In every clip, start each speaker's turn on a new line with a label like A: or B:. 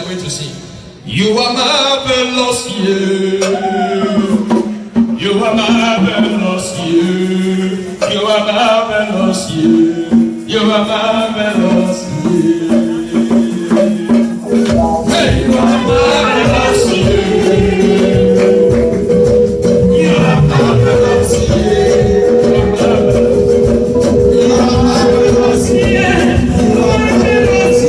A: are going to sing. You are marvelous, yeah. You are marvelous, yeah. You are marvelous, yeah. You are marvelous, yeah. Hey, you are marvelous, yeah. You are marvelous, yeah. You are marvelous, yeah. You are marvelous,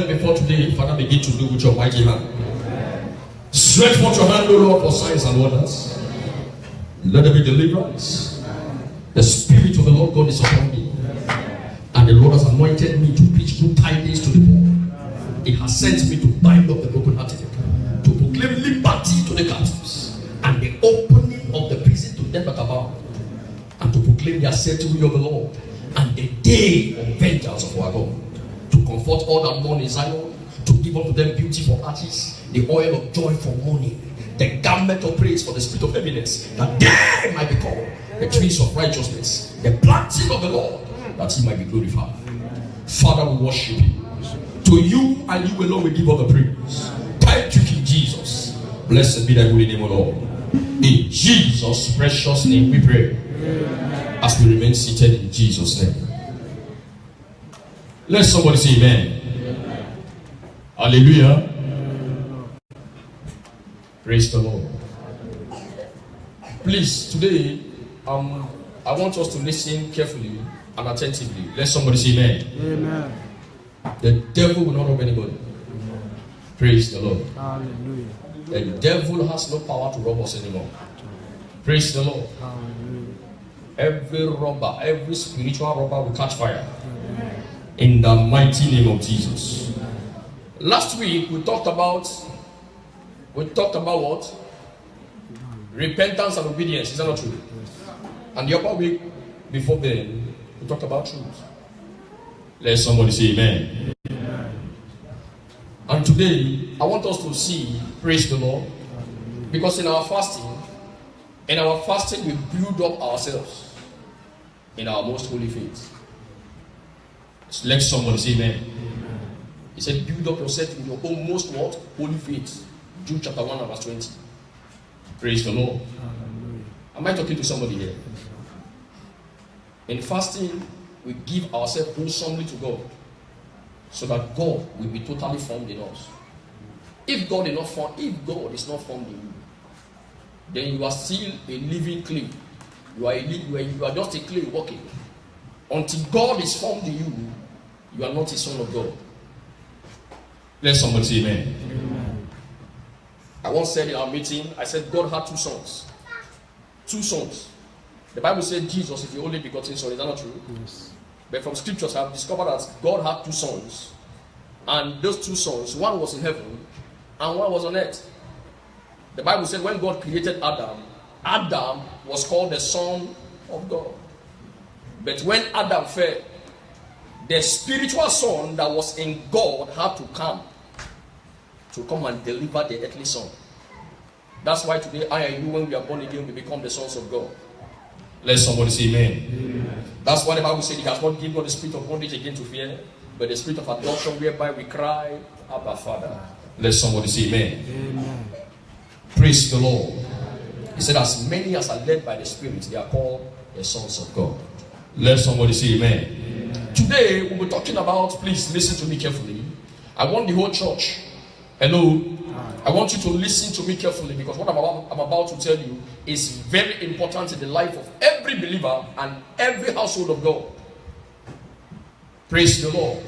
A: before today, Father, begin to do with your mighty hand. Stretch forth your hand, O Lord, for signs and wonders. Let there be deliverance. The Spirit of the Lord God is upon me, and the Lord has anointed me to preach good tidings to the poor. He has sent me to bind up the brokenhearted, to proclaim liberty to the captives, and the opening of the prison to them that are bound, and to proclaim the acceptable of the Lord, and the day of vengeance of our God. To comfort all that mourn in Zion, to give unto them beauty for ashes, the oil of joy for mourning, the garment of praise for the spirit of heaviness, that they might be called the trees of righteousness, the planting of the Lord, that he might be glorified. Father, we worship you. To you and you alone we give all the praise. Thank you, King Jesus. Blessed be thy holy name, O Lord. In Jesus' precious name we pray. As we remain seated in Jesus' name. Let somebody say amen. Amen. Hallelujah. Praise the Lord. Please, today, I want us to listen carefully and attentively. Let somebody say amen. Amen. The devil will not rob anybody. Amen. Praise the Lord. Hallelujah. The devil has no power to rob us anymore. Praise the Lord. Hallelujah. Every robber, every spiritual robber will catch fire. Amen. In the mighty name of Jesus. Last week we talked about what? Repentance and obedience. Is that not true? And the upper week before then we talked about truth. Let somebody say amen. Amen. And today I want us to see, praise the Lord, because in our fasting we build up ourselves in our most holy faith. So let somebody say amen. Amen. He said, build up yourself in your own most what? Holy faith. Jude chapter 1 verse 20. Praise the Lord. Hallelujah. Am I talking to somebody here? In fasting, we give ourselves wholesomely to God, so that God will be totally formed in us. If God is not formed in you, then you are still a living clay. You are just a clay walking. Until God is formed in you, you are not a son of God. Let somebody say amen. Amen. I once said in our meeting, I said God had two sons. Two sons. The Bible said Jesus is the only begotten son. Is that not true?
B: Yes.
A: But from scriptures, I have discovered that God had two sons. And those two sons, one was in heaven and one was on earth. The Bible said when God created Adam, Adam was called the son of God. But when Adam fell, the spiritual son that was in God had to come and deliver the earthly son. That's why today I and you, when we are born again, we become the sons of God. Let somebody say amen. Amen. That's why the Bible said he has not given us the spirit of bondage again to fear, but the spirit of adoption whereby we cry, Abba, Father. Let somebody say amen. Amen. Praise the Lord. He said as many as are led by the Spirit, they are called the sons of God. Let somebody say amen. Amen. Today we'll be talking about, please listen to me carefully. I want the whole church. Hello. I want you to listen to me carefully because what I'm about to tell you is very important in the life of every believer and every household of God. Praise the Lord.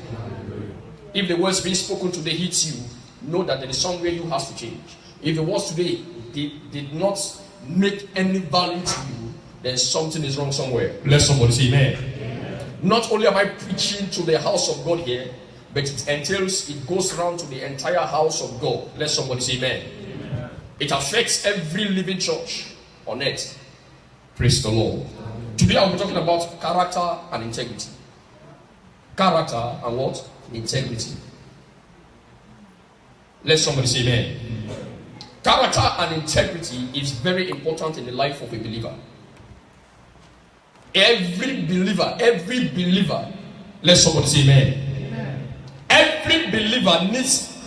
A: If the words being spoken today hits you, know that there is somewhere you have to change. If the words today did not make any value to you, then something is wrong somewhere. Let somebody say amen. Amen. Not only am I preaching to the house of God here, but it goes around to the entire house of God. Let somebody say amen. Amen. It affects every living church on earth. Praise the Lord. Amen. Today I'll be talking about character and integrity. Character and what? Integrity. Let somebody say amen. Amen. Character and integrity is very important in the life of a believer. Every believer, let somebody say amen. Every believer needs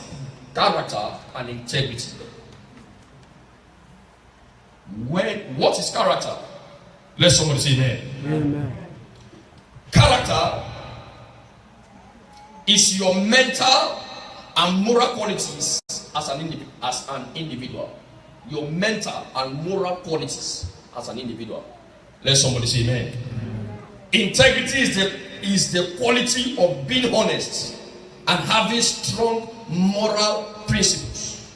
A: character and integrity. What is character? Let somebody say amen. Amen. Character is your mental and moral qualities as an individual. Your mental and moral qualities as an individual. Let somebody say amen. Integrity is the quality of being honest and having strong moral principles.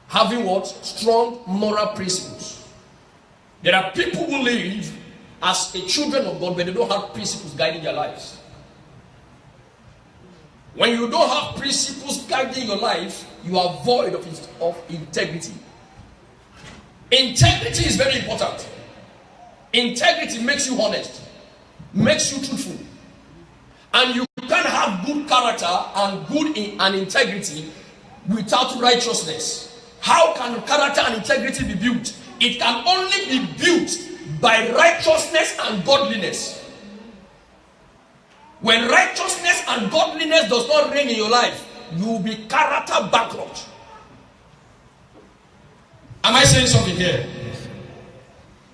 A: Having what? Strong moral principles. There are people who live as a children of God, but they don't have principles guiding their lives. When you don't have principles guiding your life, you are void of integrity. Integrity is very important. Integrity makes you honest, makes you truthful. And you can't have good character and integrity without righteousness. How can character and integrity be built? It can only be built by righteousness and godliness. When righteousness and godliness does not reign in your life, you will be character bankrupt. Am I saying something here?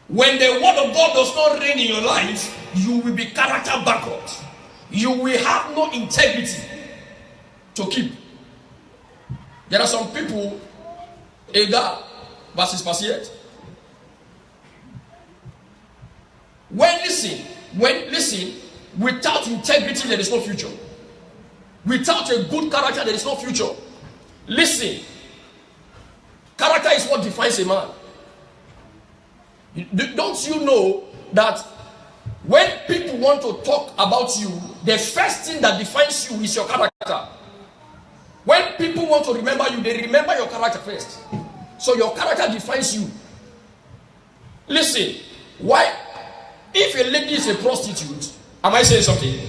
A: When the word of God does not reign in your life, you will be character bankrupt. You will have no integrity to keep. There are some people, Ega versus Pasiet. Listen, without integrity, there is no future. Without a good character, there is no future. Listen, character is what defines a man. Don't you know that when people want to talk about you, the first thing that defines you is your character? When people want to remember you, they remember your character first. So your character defines you. Listen, why? If a lady is a prostitute, am I saying something?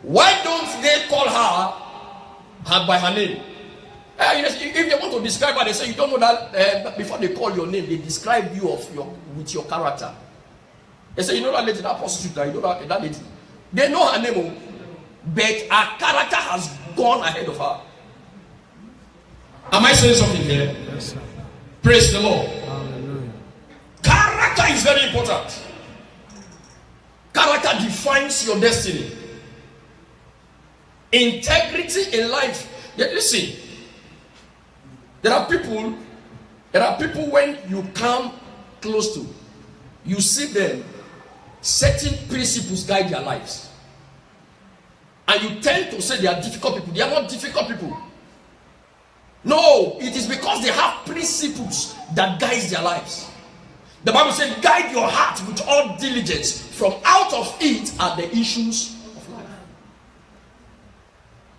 A: Why don't they call her by her name? If they want to describe her, they say you don't know that before they call your name, they describe you with your character. They say, you know that lady, that prostitute, you know that lady. They know her name, but her character has gone ahead of her. Am I saying something here? Yes, sir. Praise the Lord. Hallelujah. Character is very important. Character defines your destiny. Integrity in life. Yeah, listen. There are people when you come close to, you see them, certain principles guide their lives. And you tend to say they are difficult people. They are not difficult people. No, it is because they have principles that guide their lives. The Bible says, guide your heart with all diligence, from out of it are the issues of life.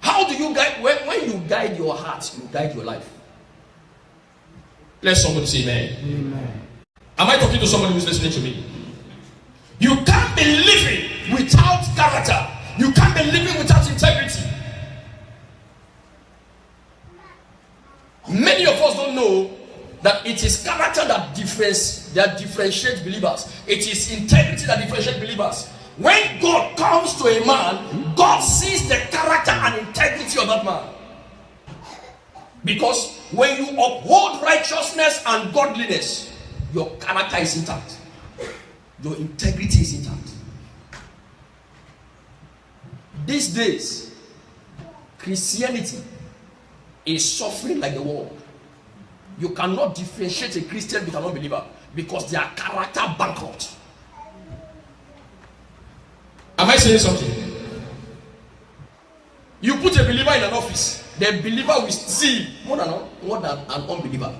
A: How do you guide? When you guide your heart, you guide your life. Let somebody say amen. Amen. Am I talking to somebody who's listening to me? You can't be living without character. You can't be living without integrity. Many of us don't know that it is character that differentiates believers. It is integrity that differentiates believers. When God comes to a man, God sees the character and integrity of that man. Because when you uphold righteousness and godliness, your character is intact. Your integrity is intact. These days, Christianity is suffering like the world. You cannot differentiate a Christian with an unbeliever because they are character bankrupt. Am I saying something? You put a believer in an office, the believer will steal more than an unbeliever.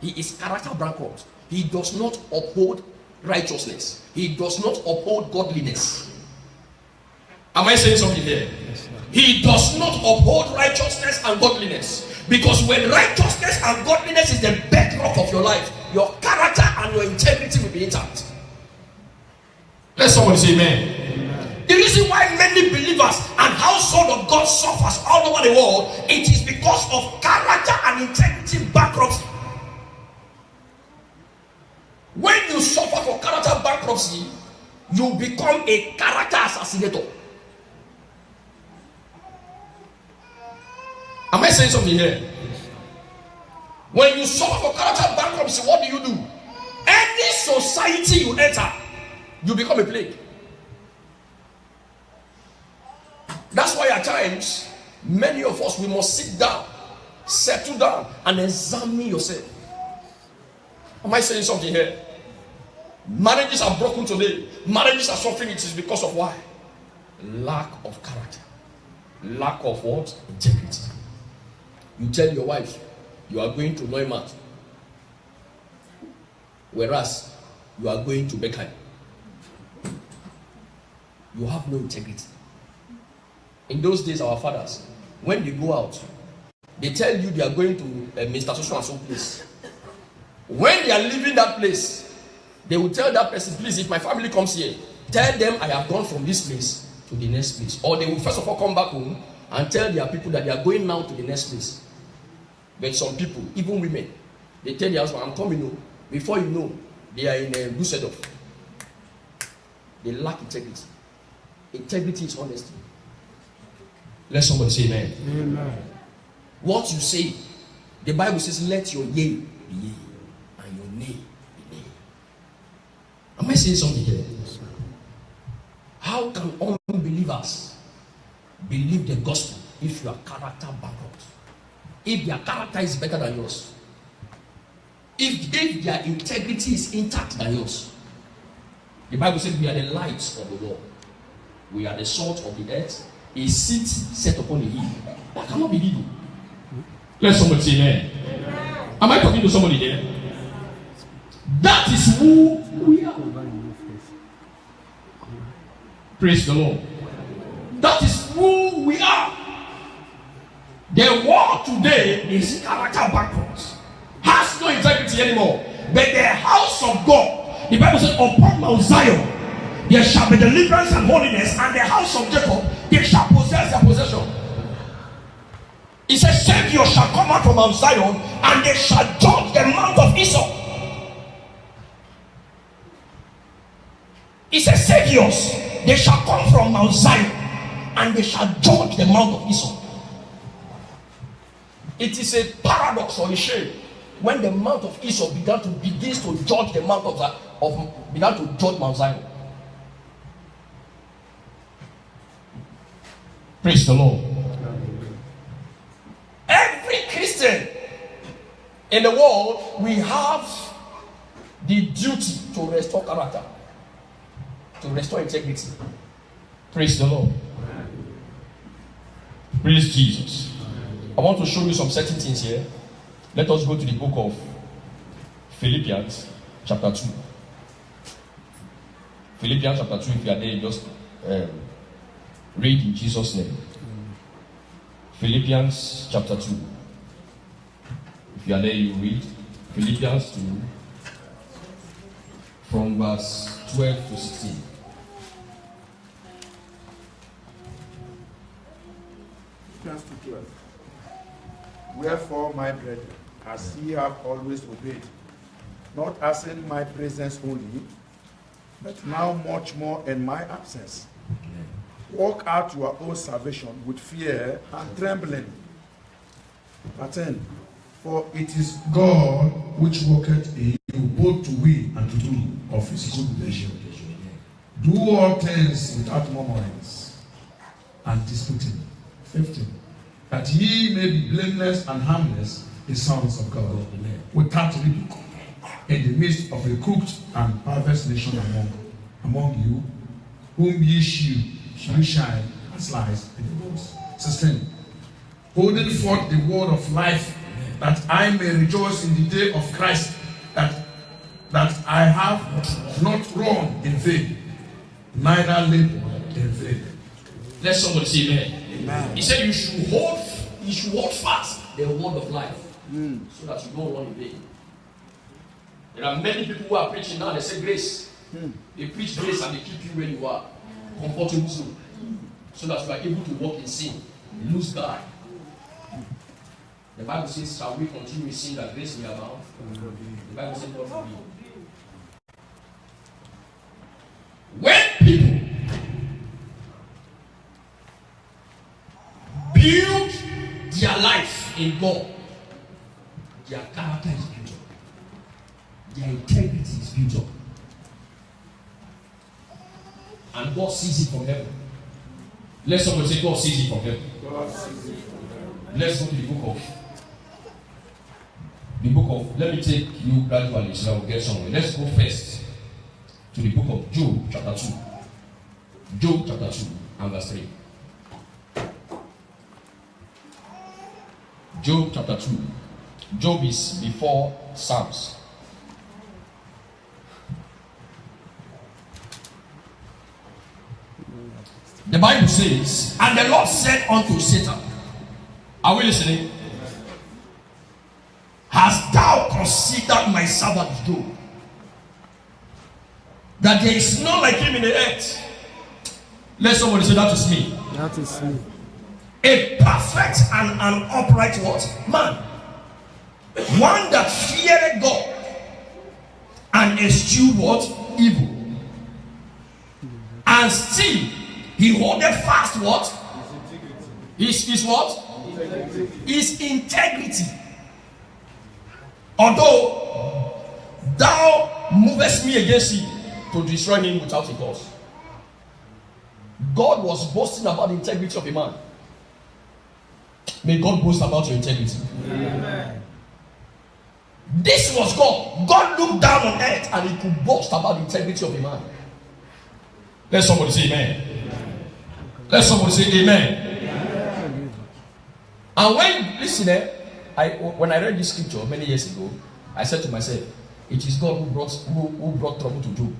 A: He is character bankrupt. He does not uphold righteousness. He does not uphold godliness. Am I saying something here? Yes, he does not uphold righteousness and godliness. Because when righteousness and godliness is the bedrock of your life, your character and your integrity will be intact. Let somebody say amen. Amen. The reason why many believers and household of God suffers all over the world, it is because of character and integrity bankruptcy. When you suffer for character bankruptcy, you become a character assassinator. Am I saying something here? When you suffer for character bankruptcy, what do? Any society you enter, you become a plague. That's why at times, many of us, we must sit down, settle down, and examine yourself. Am I saying something here? Marriages are broken today. Marriages are suffering. It is because of why? Lack of character. Lack of what? Integrity. You tell your wife, you are going to Neumarkt, whereas you are going to Beckheim. You have no integrity. In those days, our fathers, when they go out, they tell you they are going to Mr. So and so place. When they are leaving that place, they will tell that person, please, if my family comes here, tell them I have gone from this place to the next place. Or they will first of all come back home and tell their people that they are going now to the next place. But some people, even women, they tell their husband, I'm coming home. Before you know, they are in Dusseldorf. They lack integrity. Integrity is honesty. Let somebody say amen. Amen. What you say, the Bible says, let your yea be yea and your nay be nay. Am I saying something here? How can unbelievers believe the gospel if your character bankrupt? If their character is better than yours? If their integrity is intact than yours? The Bible says we are the lights of the world. We are the salt of the earth. A city set upon a hill that cannot be hidden. Let somebody say amen. Amen. Am I talking to somebody there? That is who we are. Praise the Lord. That is who we are. The world today is character bankrupt, has no integrity anymore. But the house of God, the Bible says, upon Mount Zion there shall be deliverance and holiness, and the house of Jacob, they shall possess their possession. It says, Savior shall come out from Mount Zion, and they shall judge the mount of Esau. It says, Saviors, they shall come from Mount Zion, and they shall judge the mount of Esau. It is a paradox or a shame when the mount of Esau begins to judge the mount began to judge Mount Zion. Praise the Lord. Every Christian in the world, we have the duty to restore character, to restore integrity. Praise the Lord. Praise Jesus. I want to show you some certain things here. Let us go to the book of Philippians, chapter 2. Philippians chapter 2, if you are there, just read in Jesus' name. Philippians chapter 2. If you are there, you read Philippians 2 from verse 12 to 16.
B: Philippians 2:12. Wherefore, my brethren, as ye have always obeyed, not as in my presence only, but now much more in my absence, work out your own salvation with fear and trembling. 13. For it is God which worketh in you both to will and to do of his good pleasure. Do all things without murmurings and disputing. 15. That ye may be blameless and harmless, the sons of God, without rebuke, in the midst of a crooked and perverse nation among you, whom ye shall shine as lights in the world. 16. Holding forth the word of life, that I may rejoice in the day of Christ, that I have not run in vain, neither labor in vain.
A: Let somebody say amen.
B: Amen.
A: He said you should hold fast the word of life, so that you don't run in vain. There are many people who are preaching now, they say grace. They preach grace and they keep you where you are, comfortable zone, so that you are able to walk in sin, lose God. The Bible says, shall we continue in sin that grace may abound? The Bible says, God forbid. When people build their life in God, their character is built up, their integrity is built up, and God sees it from heaven. Let somebody say, God sees it from heaven. Let's go to the book of, let me take you gradually so that we'll get somewhere. Let's go first to the book of Job, chapter 2. Job, chapter 2, and verse 3. Job, chapter 2. Job is before Psalms. The Bible says, and the Lord said unto Satan, are we listening? Hast thou considered my servant Job, that there is none like him in the earth? Let somebody say, that is me.
C: That is me.
A: A perfect and an upright what? Man. One that feared God and eschewed what? Evil. And still he holdeth fast what? His what? His integrity. Although thou movest me against him to destroy him without a cause. God was boasting about the integrity of a man. May God boast about your integrity. Amen. This was God. God looked down on earth and he could boast about the integrity of a man. Let somebody say amen. Let somebody say amen. And when I read this scripture many years ago, I said to myself, it is God who brought trouble to Job.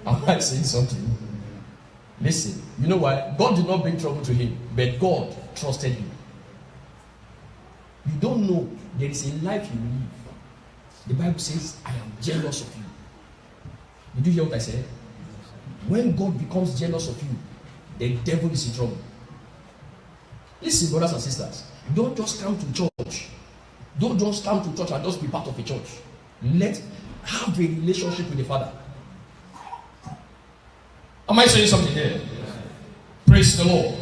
A: Am I saying something? Listen, you know why? God did not bring trouble to him, but God trusted him. You don't know there is a life you live. The Bible says, I am jealous of you. Did you hear what I said? When God becomes jealous of you, the devil is in trouble. Listen, brothers and sisters, don't just come to church. Don't just come to church and just be part of a church. Have a relationship with the Father. Am I saying something here? Praise the Lord.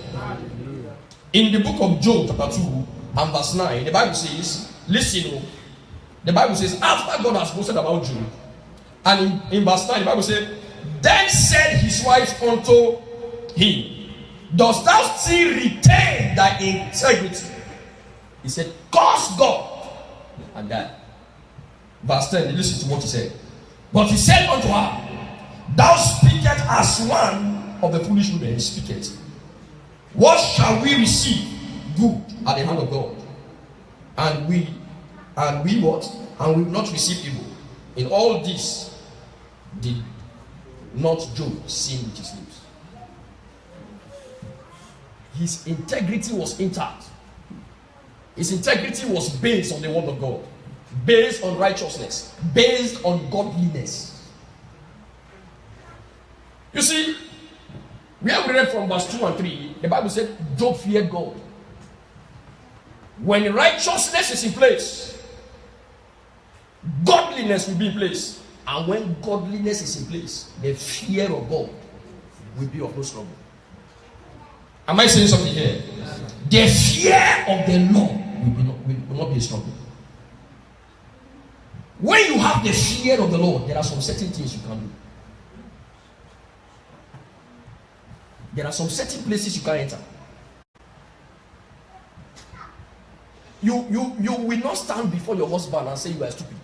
A: In the book of Job, chapter 2 and verse 9, the Bible says, listen, the Bible says, after God has boasted about Job, and in verse 9, the Bible says, then said his wife unto him, dost thou still retain thy integrity? He said, curse God and die. Verse 10, listen to what he said. But he said unto her, thou speakest as one of the foolish women speaketh. What shall we receive good at the hand of God. And we what? And we will not receive evil. In all this did not Job sin with his lips. His integrity was intact. His integrity was based on the word of God, based on righteousness, based on godliness. You see, we have read from verse 2 and 3, the Bible said Job feared God. When righteousness is in place, godliness will be in place. And when godliness is in place, the fear of God will be of no struggle. Am I saying something here? The fear of the Lord will not be a struggle. When you have the fear of the Lord, there are some certain things you can do. There are some certain places you can enter. You will not stand before your husband and say you are stupid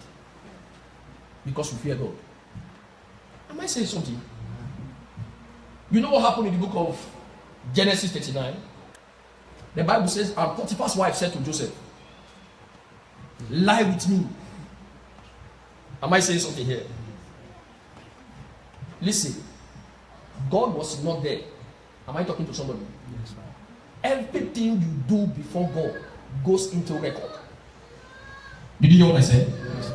A: because you fear God. Am I saying something? You know what happened in the book of Genesis 39? The Bible says, and Potiphar's wife said to Joseph, lie with me. Am I saying something here? Listen, God was not there. Am I talking to somebody? Yes, everything you do before God goes into record. Did you hear what I said? Yes,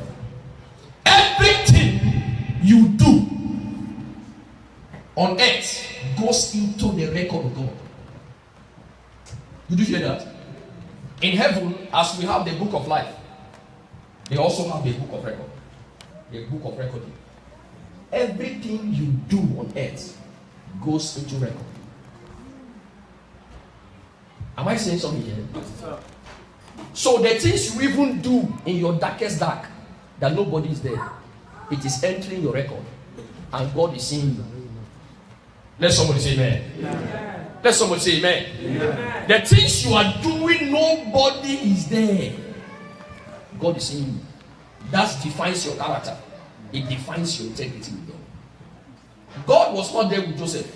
A: everything you do on earth goes into the record of God. Did you hear that? In heaven, as we have the book of life, they also have the book of record. The book of recording. Everything you do on earth goes into record. Am I saying something here? So the things you even do in your darkest dark, that nobody is there, it is entering your record, and God is seeing you. Let somebody say amen. Amen. Let somebody say amen. Amen. The things you are doing, nobody is there. God is seeing you. That defines your character. It defines your integrity with God. God was not there with Joseph.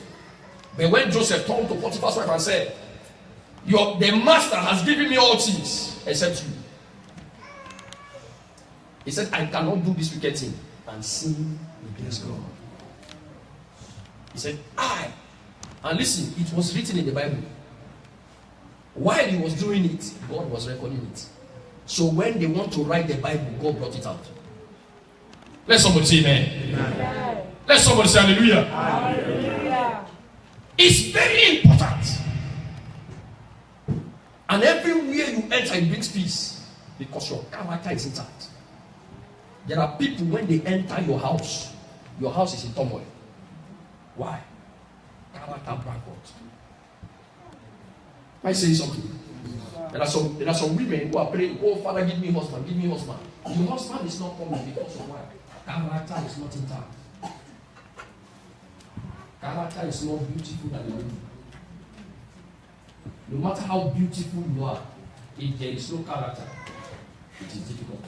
A: But when Joseph turned to Potiphar's wife and said, the master has given me all things except you. He said, I cannot do this wicked thing and sin against God. He said, and listen, it was written in the Bible. While he was doing it, God was recording it. So when they want to write the Bible, God brought it out. Let somebody say amen. Amen. Let somebody say hallelujah. Hallelujah. It's very important. And everywhere you enter, it brings peace because your character is intact. There are people, when they enter your house is in turmoil. Why? Character bankrupt. Am I saying something? There are some women who are praying, oh Father, give me husband, give me husband. Your husband is not coming because of why? Character is not intact. Character is more beautiful than the lady. No matter how beautiful you are, if there is no character, it is difficult.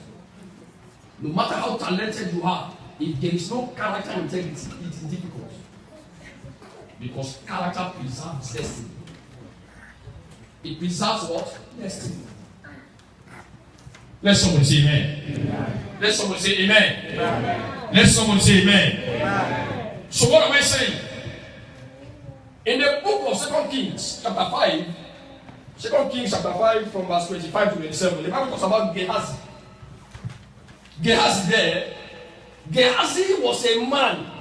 A: No matter how talented you are, if there is no character and integrity, it is difficult. Because character preserves destiny. It preserves what? Destiny. Let somebody say amen. Amen. Let somebody say amen. Amen. Let somebody say amen. Amen. So what am I saying? In the book of 2 Kings, chapter 5, 2 Kings chapter 5 from verse 25 to 27, the Bible talks about Gehazi. Gehazi there. Gehazi was a man.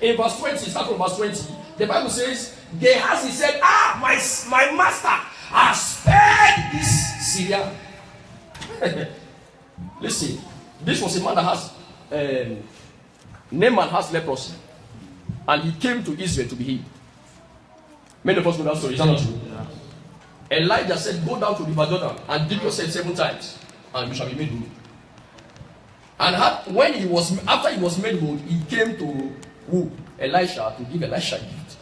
A: In verse 20, start from verse 20. The Bible says, Gehazi said, my master has spared this Syria. Listen, this was a man that has Naaman has leprosy, and he came to Israel to be healed. Many of us know that story, is that not true? Yeah. Elijah said, go down to the River Jordan and dip yourself 7 times, and you shall be made whole. And after he was made whole, he came to who? Elisha, to give Elisha a gift.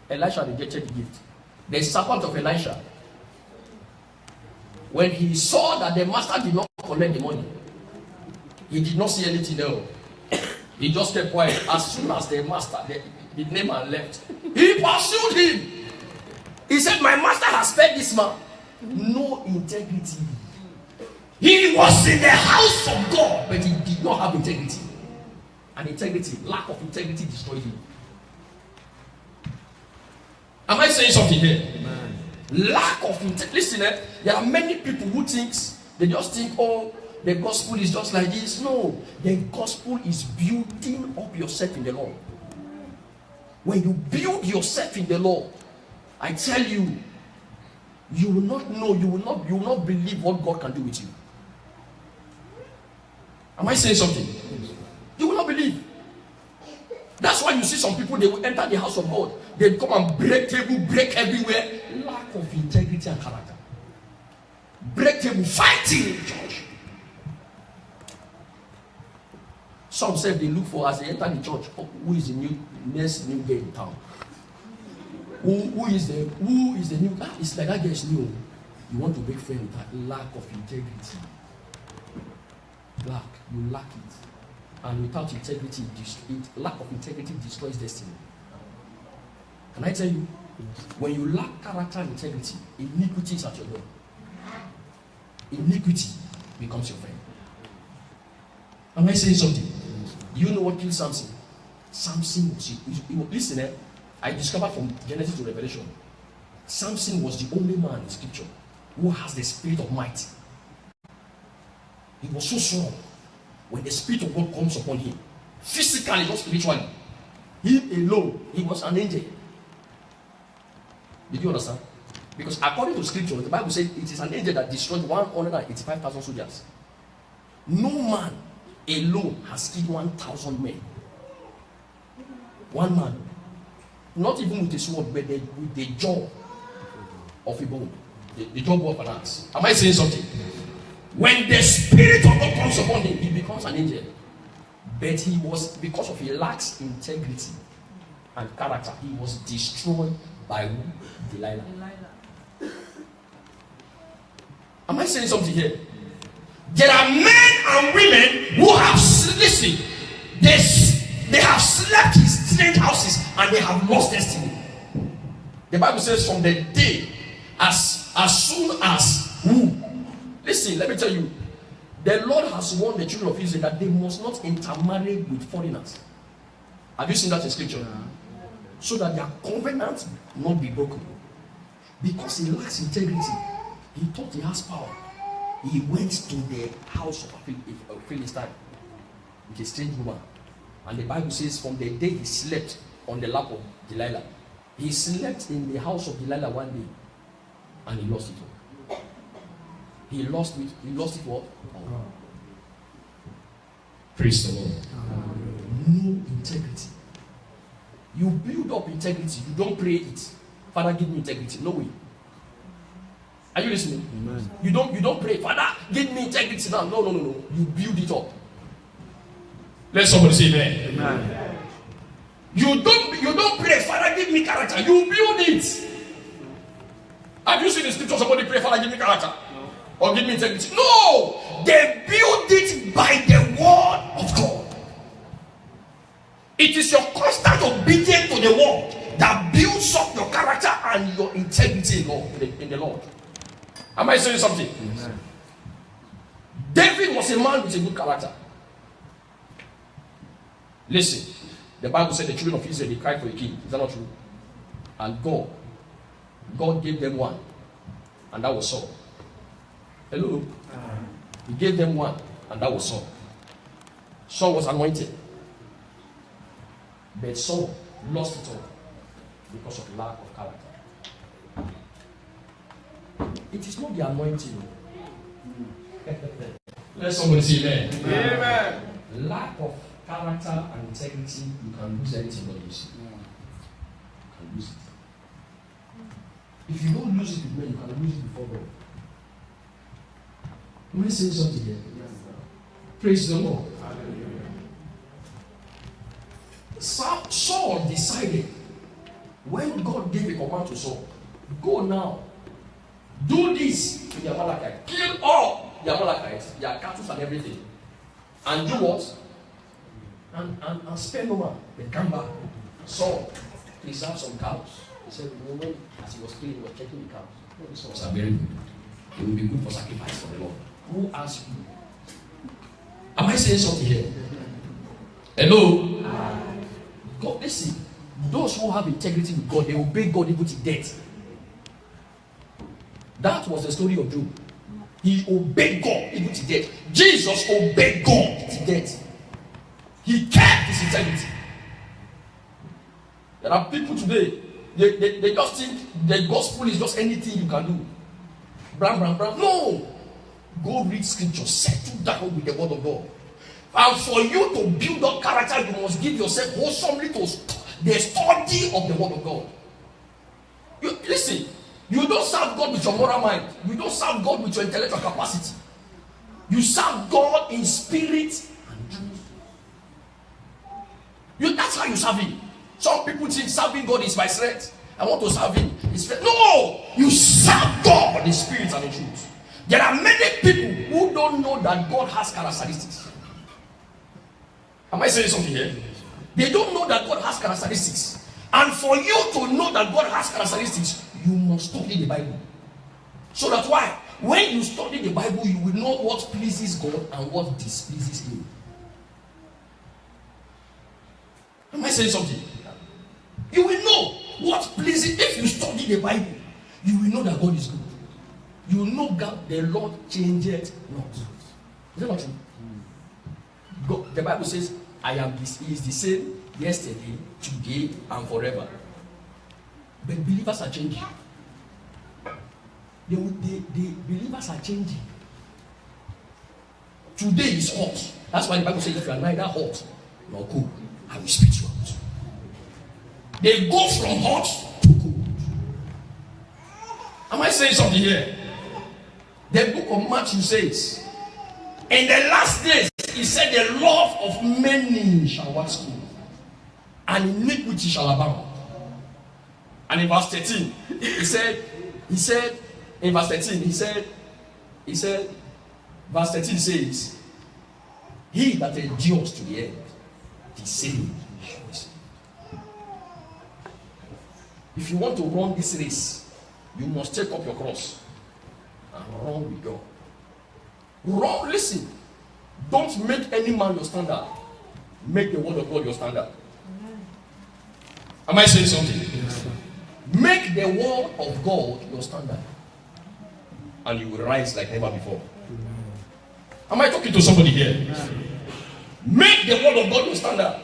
A: Elisha rejected the gift. The servant of Elisha, when he saw that the master did not collect the money, he did not see anything else. He just kept quiet. As soon as the master, the Naaman left, he pursued him. He said, my master has spared this man.
C: no integrity. He was in the house of God, but he did not have integrity. And integrity, lack of integrity destroyed him.
A: Am I saying something here?
C: Amen. Lack of integrity. Listen, there are many people who they just think, oh, the gospel is just like this. No, the gospel is building up yourself in the Lord. When you build yourself in the Lord, I tell you, you will not know, you will not believe what God can do with you. Am I saying something? You will not believe. That's why you see some people, they will enter the house of God. They come and break table, break everywhere. Lack of integrity and character. Break table, fighting in church. Some say they look for, as they enter the church, who is the next new girl in town? Who is the new? It's like that girl is new. You want to make friends with that. Lack of integrity. You lack it. And without integrity, lack of integrity destroys destiny. Can I tell you? When you lack character and integrity, iniquity is at your door. Iniquity becomes your friend. Am I saying something? You know what killed Samson? Samson was, listen, I discovered from Genesis to Revelation, Samson was the only man in scripture who has the spirit of might. He was so strong. When the spirit of God comes upon him, physically, not spiritually, him alone, he was an angel. Did you understand? Because according to scripture, the Bible says it is an angel that destroyed 185,000 soldiers. No man alone has killed 1,000 men. One man. Not even with a sword, but with the jaw of a bone. The jaw of an axe. Am I saying something? When the spirit of God comes upon him, he becomes an angel. But he was, because of his lax integrity and character, he was destroyed by who? Delilah. Am I saying something here? There are men and women who have, listen, they have slept in strange houses and they have lost destiny. The Bible says from the day, as soon as who? Listen, let me tell you, the Lord has warned the children of Israel that they must not intermarry with foreigners. Have you seen that in scripture? So that their covenant will not be broken. Because he lacks integrity. He thought he has power. He went to the house of a Philistine with a strange woman. And the Bible says from the day he slept on the lap of Delilah, he slept in the house of Delilah one day and he lost it all. He lost it what?
A: Praise the Lord.
C: No integrity. You build up integrity, you don't pray it. Father, give me integrity. No way. Are you listening?
D: Amen.
C: You don't pray, Father, give me integrity now. No. You build it up.
A: Let somebody say amen.
D: Amen.
C: You don't pray, Father, give me character. You build it. Have you seen the scripture? Somebody pray, Father, give me character. No. Or give me integrity. No! They build it by the word of God. It is your constant obedience to the word that builds up your character and your integrity in the Lord. Am I saying something?
D: Amen.
C: David was a man with a good character. Listen, the Bible said the children of Israel, they cried for a king. Is that not true? And God gave them one. And that was Saul. Hello? He gave them one. And that was Saul. Saul was anointed. But Saul lost it all because of lack of character. It is not the anointing.
A: Let somebody say amen.
D: Amen.
C: Lack of character and integrity, you can lose anything God gives you. You can lose it. If you don't lose it with men, you can lose it before God. Am I saying something here? Praise the Lord. Saul decided, when God gave a command to Saul, go now, do this to the Amalekites, kill all the Amalekites, their cattle and everything, and do what? And spare no man. Then come back. Saul preserved some cows. He said, the woman, as he was killing, he was checking the cows. No, this was
A: Very good.
C: It will be good for sacrifice for the Lord. Who asked you? Am I saying something here? Hello? God, listen. Those who have integrity with God, they obey God even to death. That was the story of Job. He obeyed God even to death. Jesus obeyed God to death. He kept his integrity. There are people today, they just think the gospel is just anything you can do. Bram, bram, bram. No! Go read scripture, settle down with the word of God. And for you to build up character, you must give yourself wholesomely to the study of the word of God. Listen, you don't serve God with your moral mind. You don't serve God with your intellectual capacity. You serve God in spirit and truth. That's how you serve him. Some people think serving God is by strength. I want to serve him. No! You serve God in spirit and in truth. There are many people who don't know that God has characteristics. Am I saying something here? They don't know that God has characteristics. And for you to know that God has characteristics, you must study the Bible. So that's why when you study the Bible, you will know what pleases God and what displeases him. Am I saying something? You will know what pleases. If you study the Bible, you will know that God is good. You will know God, the Lord changeth not. Is that not true? God, the Bible says, He is the same yesterday, today, and forever. But believers are changing. The believers are changing. Today is hot. That's why the Bible says, if you are neither hot nor cold, I will spit you out. They go from hot to cold. Am I saying something here? The book of Matthew says, in the last days, he said, the love of many shall wax cold, and iniquity shall abound. And in verse 13, he said, in verse 13, verse 13 says, he that endures to the end, the same shall be saved. If you want to run this race, you must take up your cross and run with God. Run, listen. Don't make any man your standard. Make the word of God your standard. Am I saying something? Yes. Make the word of God your standard, and you will rise like never before. Am I talking to somebody here? Yes. Make the word of God your standard.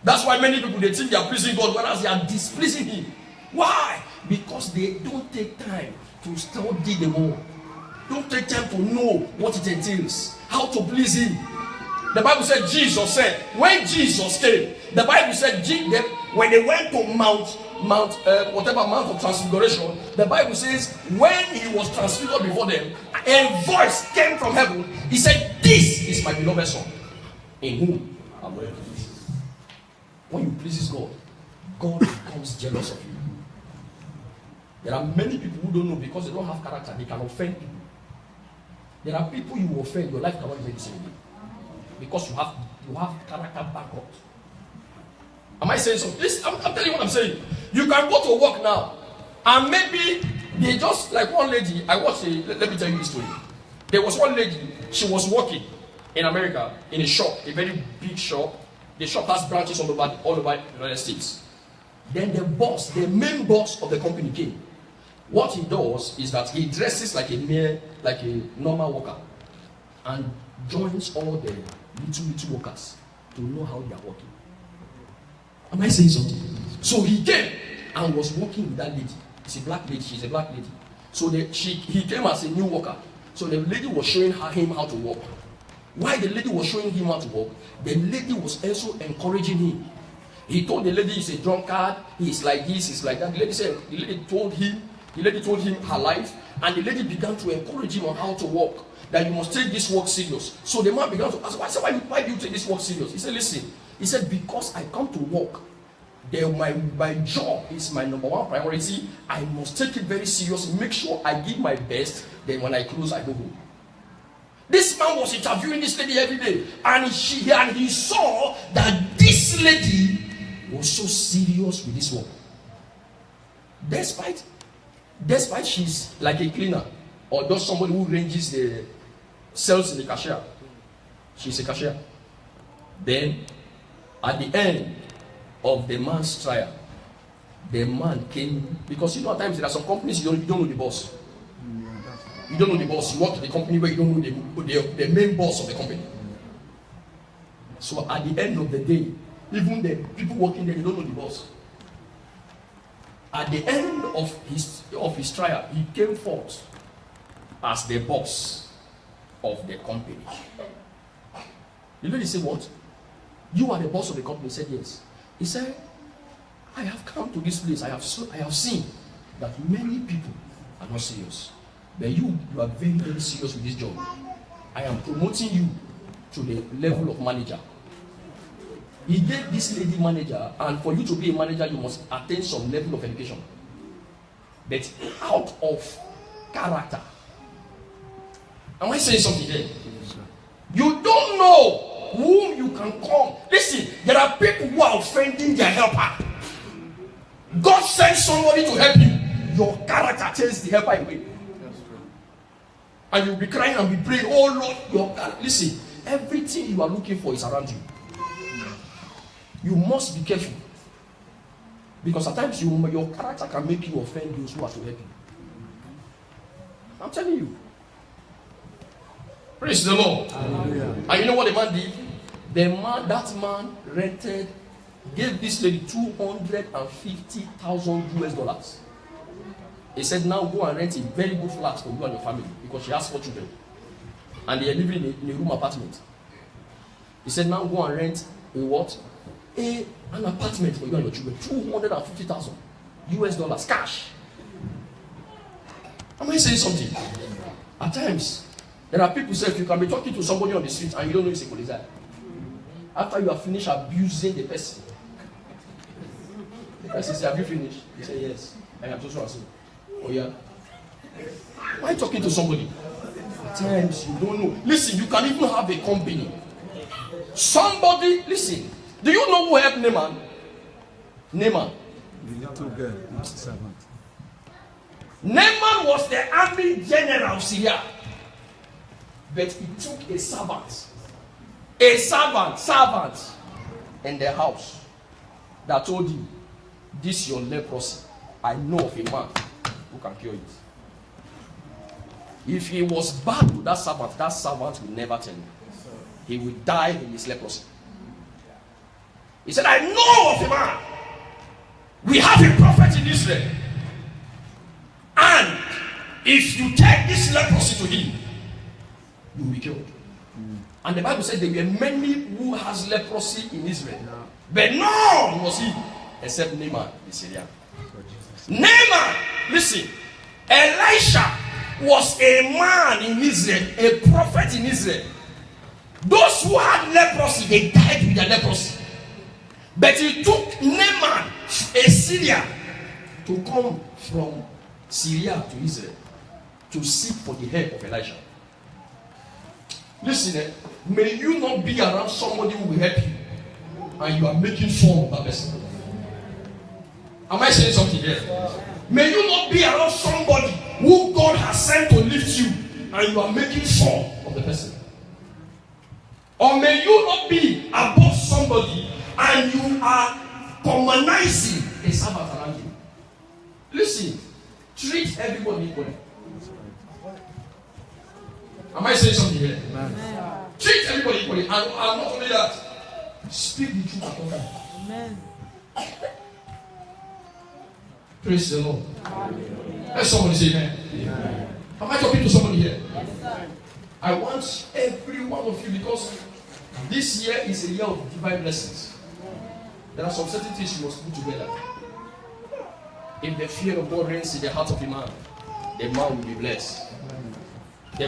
C: That's why many people, they think they are pleasing God, whereas they are displeasing him. Why? Because they don't take time to study the word. Don't take time to know what it entails, how to please him. The Bible said, Jesus said, when Jesus came, the Bible said, when they went to Mount of Transfiguration, the Bible says, when he was transfigured before them, a voice came from heaven. He said, this is my beloved son, in whom I'm well pleased. When you please God, God becomes jealous of you. There are many people who don't know because they don't have character, they can offend people. There are people you offend, your life cannot be the same way. Because you have character background. Am I saying something? I'm telling you what I'm saying. You can go to work now, and maybe they just, like one lady, let me tell you this story. There was one lady, she was working in America, in a shop, a very big shop. The shop has branches all over the United States. Then the main boss of the company came. What he does is that he dresses like a normal worker and joins all the little workers to know how they are working. Am I saying something? So he came and was working with that lady. It's a black lady. She's a black lady. So he came as a new worker. So the lady was showing him how to work. While the lady was showing him how to work, the lady was also encouraging him. He told the lady he's a drunkard, he's like this, he's like that. The lady told him her life, and the lady began to encourage him on how to work, that you must take this work serious. So the man began to ask, why do you take this work serious? He said, listen, because I come to work, my job is my number one priority. I must take it very serious, make sure I give my best, then when I close, I go home. This man was interviewing this lady every day, and he saw that this lady was so serious with this work. Despite Despite she's like a cleaner or just somebody who ranges the cells in the cashier, she's a cashier. Then, at the end of the man's trial, the man came, because you know at times there are some companies you don't know the boss. You don't know the boss. You work in the company where you don't know the main boss of the company. So at the end of the day, even the people working there, they don't know the boss. At the end of his trial, he came forth as the boss of the company. The lady said, "What? You are the boss of the company?" He said, "Yes." He said, "I have come to this place. I have seen that many people are not serious. But you are very, very serious with this job. I am promoting you to the level of manager." He gave this lady manager, and for you to be a manager, you must attain some level of education. But out of character. Am I saying something here? You don't know whom you can come. Listen, there are people who are offending their helper. God sends somebody to help you. Your character tells the helper away. And you'll be crying and be praying, "Oh Lord, your character." Listen, everything you are looking for is around you. You must be careful. Because at times your character can make you offend those who are to help you. I'm telling you. Praise the Lord. Hallelujah. And you know what the man did? That man gave this lady $250,000 US. He said, "Now go and rent a very good flat for you and your family," because she has 4 children. And they are living in a room apartment. He said, "Now go and rent a what? An apartment for you and your children. $250,000 US cash." Am I saying something? At times, there are people who say, if you can be talking to somebody on the street and you don't know it's a police, after you have finished abusing the person, the person says, "Have you finished?" You say, "Yes, I am so so." "Oh yeah." Why are you talking to somebody? At times you don't know. Listen, you can even have a company. Somebody, listen. Do you know who helped Naaman? Naaman.
D: The little girl, not the servant.
C: Naaman was the army general of Syria. But he took a servant in the house that told him, "This is your leprosy. I know of a man who can cure it." If he was bad to that servant will never tell him. He will die in his leprosy. He said, "I know of a man. We have a prophet in Israel. And if you take this leprosy to him, you will be killed." And the Bible said there were many who has leprosy in Israel. But none was he except Naaman the Syrian. Naaman, listen, Elisha was a man in Israel, a prophet in Israel. Those who had leprosy, they died with their leprosy. But he took Naaman, a Syrian, to come from Syria to Israel to seek for the help of Elisha. Listen, may you not be around somebody who will help you and you are making fun of that person. Am I saying something here? May you not be around somebody who God has sent to lift you and you are making fun of the person. Or may you not be above somebody and you are commonizing a servant around you. Listen, treat everybody equally. Am I saying something here? Amen. Treat everybody equally. And not only that, speak the truth at all times. Amen. Praise the Lord. Let somebody say amen. Amen. Am I talking to somebody here? Yes, sir. I want every one of you, because this year is a year of divine blessings. There are some certain things you must put together. If the fear of God reigns in the heart of a man, the man will be blessed. The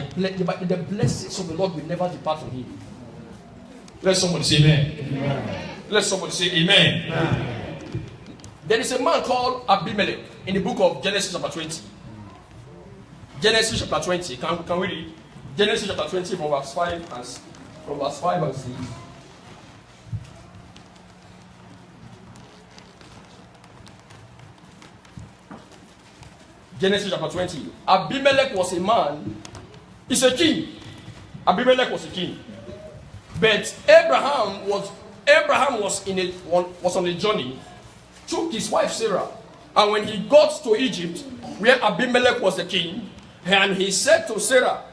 C: blessings of the Lord will never depart from him. Let somebody say amen. Amen. Let somebody say amen. Amen. There is a man called Abimelech in the book of Genesis chapter 20. Genesis chapter 20. Can we read? Genesis chapter 20 from verse 5 and 6. Genesis chapter 20. Abimelech was a man. He's a king. Abimelech was a king. But Abraham was on a journey, took his wife Sarah, and when he got to Egypt, where Abimelech was the king, and he said to Sarah,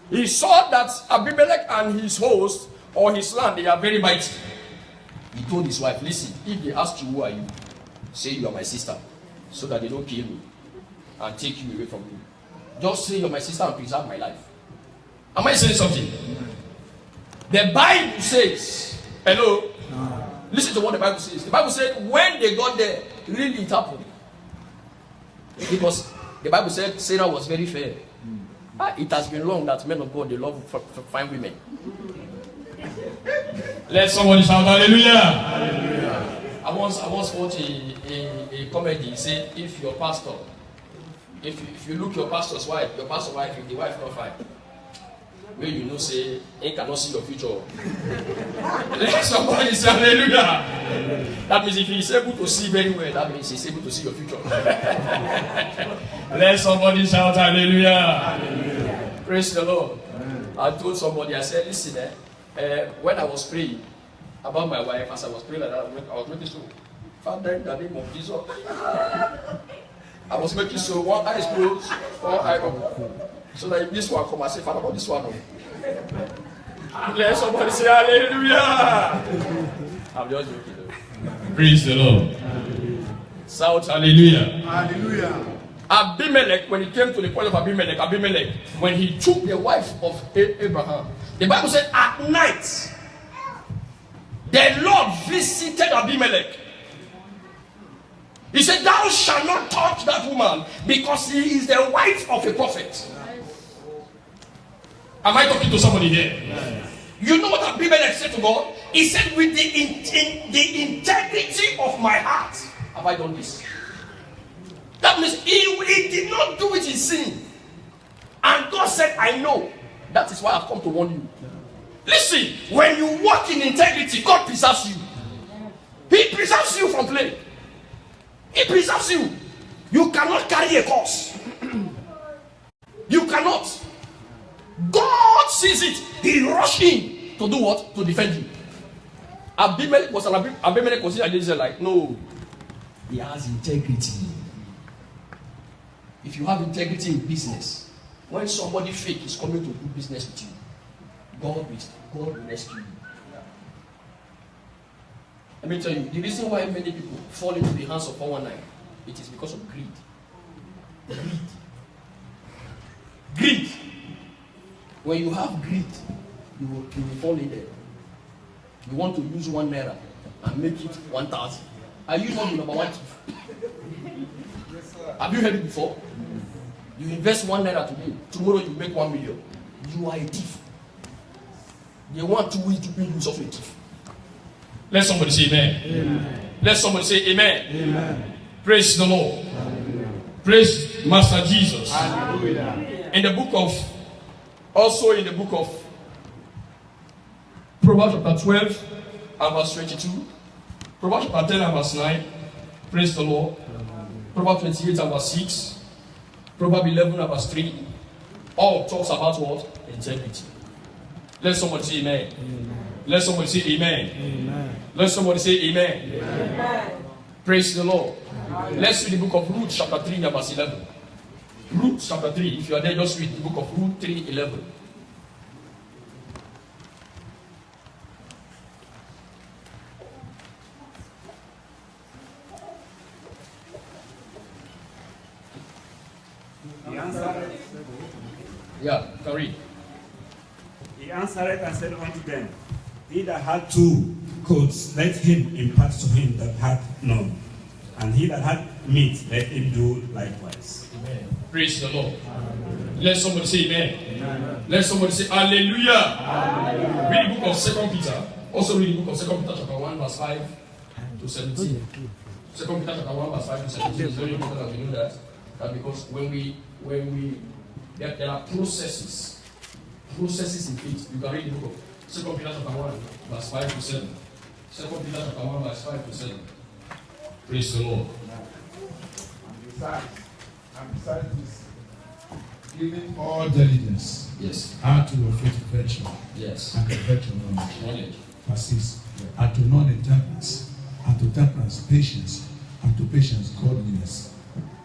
C: he saw that Abimelech and his host or his land, they are very mighty. He told his wife, listen, if they ask you who are you, say you are my sister, so that they don't kill me and take you away from me. Just say you're my sister and preserve my life. Am I saying something? The Bible says, hello? Listen to what the Bible says. The Bible said when they got there, really it happened. Because the Bible said Sarah was very fair. It has been long that men of God, they love fine women.
A: Let somebody shout hallelujah.
C: Hallelujah. I once watched a comedy. He said, if your pastor, if you look your pastor's wife, if the wife not fine, where you know say he cannot see your future. Let somebody say hallelujah. That means if he is able to see very well, that means he is able to see your future.
A: Let somebody shout hallelujah.
C: Hallelujah. Praise the Lord. I told somebody, I said, listen, when I was praying about my wife, as I was praying like that, I was making so, Father, in the name of Jesus. I was making so, one eye is closed, one eye open. So that if this one come, I say, Father, about this one. Let somebody say hallelujah. I'm just joking though.
A: Praise the Lord.
C: Shout
A: Hallelujah.
B: Hallelujah.
C: Abimelech, when it came to the point of Abimelech, when he took the wife of Abraham, the Bible said at night, the Lord visited Abimelech. He said, thou shalt not touch that woman because she is the wife of a prophet.
A: Am I talking to somebody here?
C: Yes. You know what Abimelech said to God? He said, with the integrity of my heart have I done this. That means he did not do it in sin. And God said, I know. That is why I've come to warn you. Listen, when you walk in integrity, God preserves you. He preserves you from play. He preserves you. You cannot carry a curse. You cannot. God sees it. He rushed in to do what? To defend you. Abimelech was considered an Israelite. No. He has integrity. If you have integrity in business, when somebody fake is coming to do business with you, God will rescue you. Let me tell you, the reason why many people fall into the hands of 419, it is because of greed. Greed. When you have greed, you will fall in there. You want to use 1 naira and make it 1,000. Are you not the number one thief? Have you heard it before? You invest 1 naira today, tomorrow you make 1 million. You are a thief. They want to win to pay you also a thief.
A: Let somebody say amen.
C: Amen.
A: Let somebody say amen.
C: Amen.
A: Praise the Lord.
C: Hallelujah.
A: Praise Master Jesus.
C: Hallelujah.
A: In the book of Proverbs chapter 12 and verse 22, Proverbs chapter 10 and verse 9, praise the Lord. Proverbs 28 and verse 6, Proverbs 11 and verse 3, all talks about what? Integrity. Let somebody say amen. Amen. Let somebody say amen. Amen. Let somebody say amen. Amen. Praise the Lord. Amen. Let's read the book of Ruth chapter 3 and verse 11. Ruth chapter 3. If you are there, just read the book of Ruth 3:11. Yeah, can read.
E: He answered and said unto them, he that had 2 coats, let him impart to him that had none. And he that had meat, let him do likewise.
A: Amen. Praise the Lord. Amen. Let somebody say amen. Amen. Let somebody say hallelujah. Hallelujah. Read the book of 2 Peter. Also read the book of 2 Peter chapter 1 verse 5 to 17. 2 Peter chapter 1 verse 5 to 17 is very important that we know that. That because when we there are processes in faith. You can read the book of 2 Peter chapter 1 verse 5 to 7. 2 Peter chapter 1 verse 5 to 7. Praise the Lord.
B: And And besides this, giving all diligence,
C: Yes.
B: add to your faith virtue,
C: Yes.
B: and the virtue knowledge.
C: Knowledge.
B: Verse 6. And to knowledge temperance, and to temperance patience, and to patience godliness.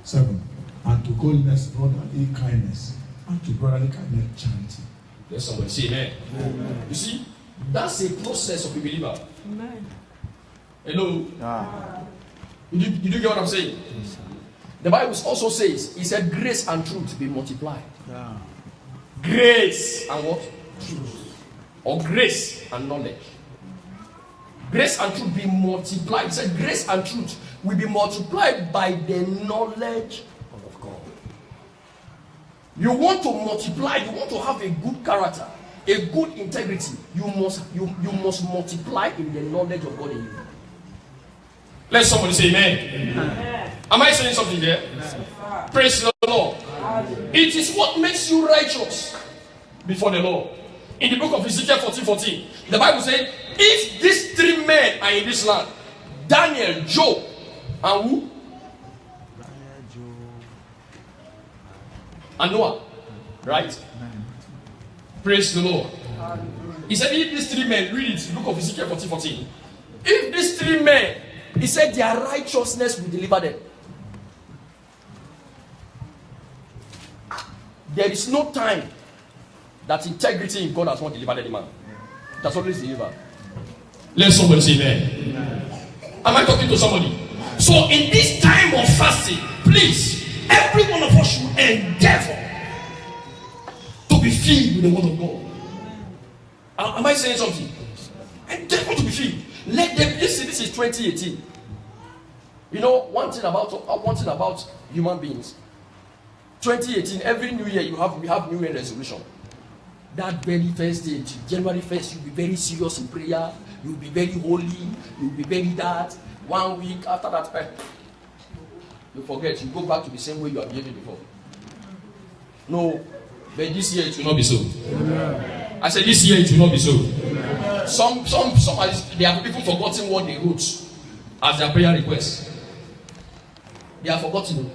B: 7. And to godliness brotherly kindness, and to brotherly kindness charity.
C: Let somebody say amen. Amen. You see, that's a process of a believer. Amen. Hello. Did you get what I'm saying? Yes, the Bible also says, it said, grace and truth be multiplied. Yeah. Grace and what? Truth. Or grace and knowledge. Grace and truth be multiplied. It said, grace and truth will be multiplied by the knowledge of God. You want to multiply, you want to have a good character, a good integrity, you must multiply in the knowledge of God in you. Let somebody say amen. Amen. Am I saying something there? Amen. Praise the Lord. It is what makes you righteous before the Lord. In the book of Ezekiel 14:14, the Bible says, if these three men are in this land, Daniel, Job, and who? And Noah. Right? Praise the Lord. He said, if these three men, read it, the book of Ezekiel 14:14. If these three men, he said, their righteousness will deliver them. There is no time that integrity in God has not delivered any man. That's always delivered. Let somebody say amen. Am I talking to somebody? So in this time of fasting, please, every one of us should endeavor to be filled with the word of God. Am I saying something? Endeavor to be filled. Let them listen. This is 2018. You know, one thing about human beings. 2018, every new year we have New Year resolution. That very first day, January 1st, you'll be very serious in prayer. You'll be very holy. You'll be very that. 1 week after that, you forget. You go back to the same way you are behaving before. No, but this year it will not be so. Amen. I said this year it will not be so. Amen. Some they have even forgotten what they wrote as their prayer request. They have forgotten.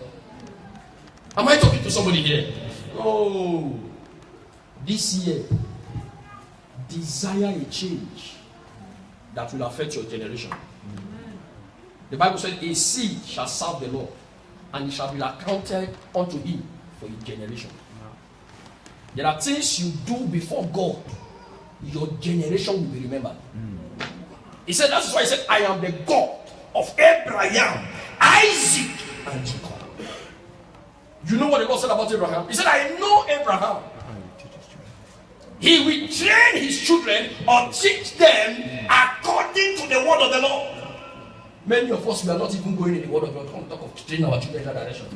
C: Am I talking to somebody here? Oh, this year, desire a change that will affect your generation. The Bible said, a seed shall serve the Lord, and it shall be accounted unto him for his generation. There are things you do before God, your generation will be remembered. He said, that's why he said, I am the God of Abraham, Isaac, and Jacob. You know what the Lord said about Abraham? He said, I know Abraham. He will train his children or teach them according to the word of the Lord. Many of us, we are not even going in the word of God. Come talk of training our children in that direction.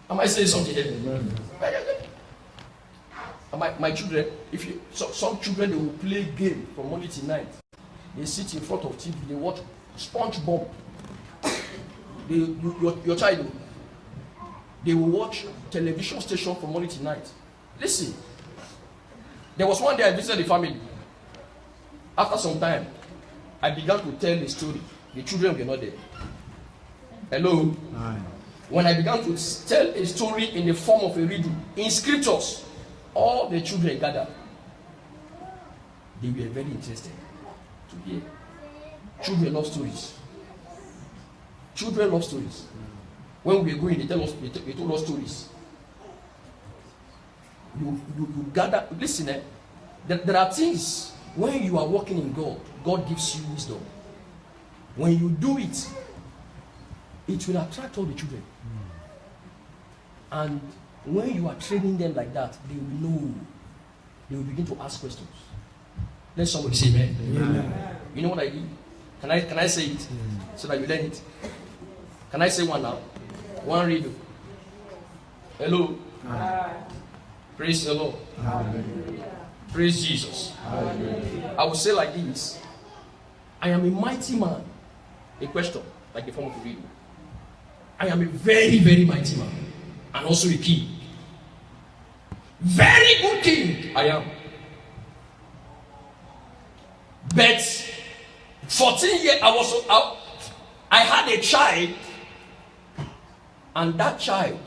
C: Am I saying something here? My children, some children, they will play game from morning till night. They sit in front of TV, they watch SpongeBob. Your child, they will watch television station from morning till night. Listen, there was one day I visited the family. After some time, I began to tell the story. The children were not there. Hello? Hi. When I began to tell a story in the form of a riddle, in scriptures, all the children gathered. They were very interested to hear. Children love stories. Children love stories. When we were going, they told us stories. You gather. Listen, there are things when you are walking in God, God gives you wisdom. When you do it, it will attract all the children. And when you are training them like that, they will know. They will begin to ask questions. Let somebody say amen. Amen. You know what I did? Can I say it so that you learn it? Can I say one now? One riddle. Hello. Praise the Lord. Praise Jesus. I will say like this. I am a mighty man. A question, like the form of a riddle. I am a very, very mighty man. And also a king. Very good king, I am. But 14 years, I had a child And that child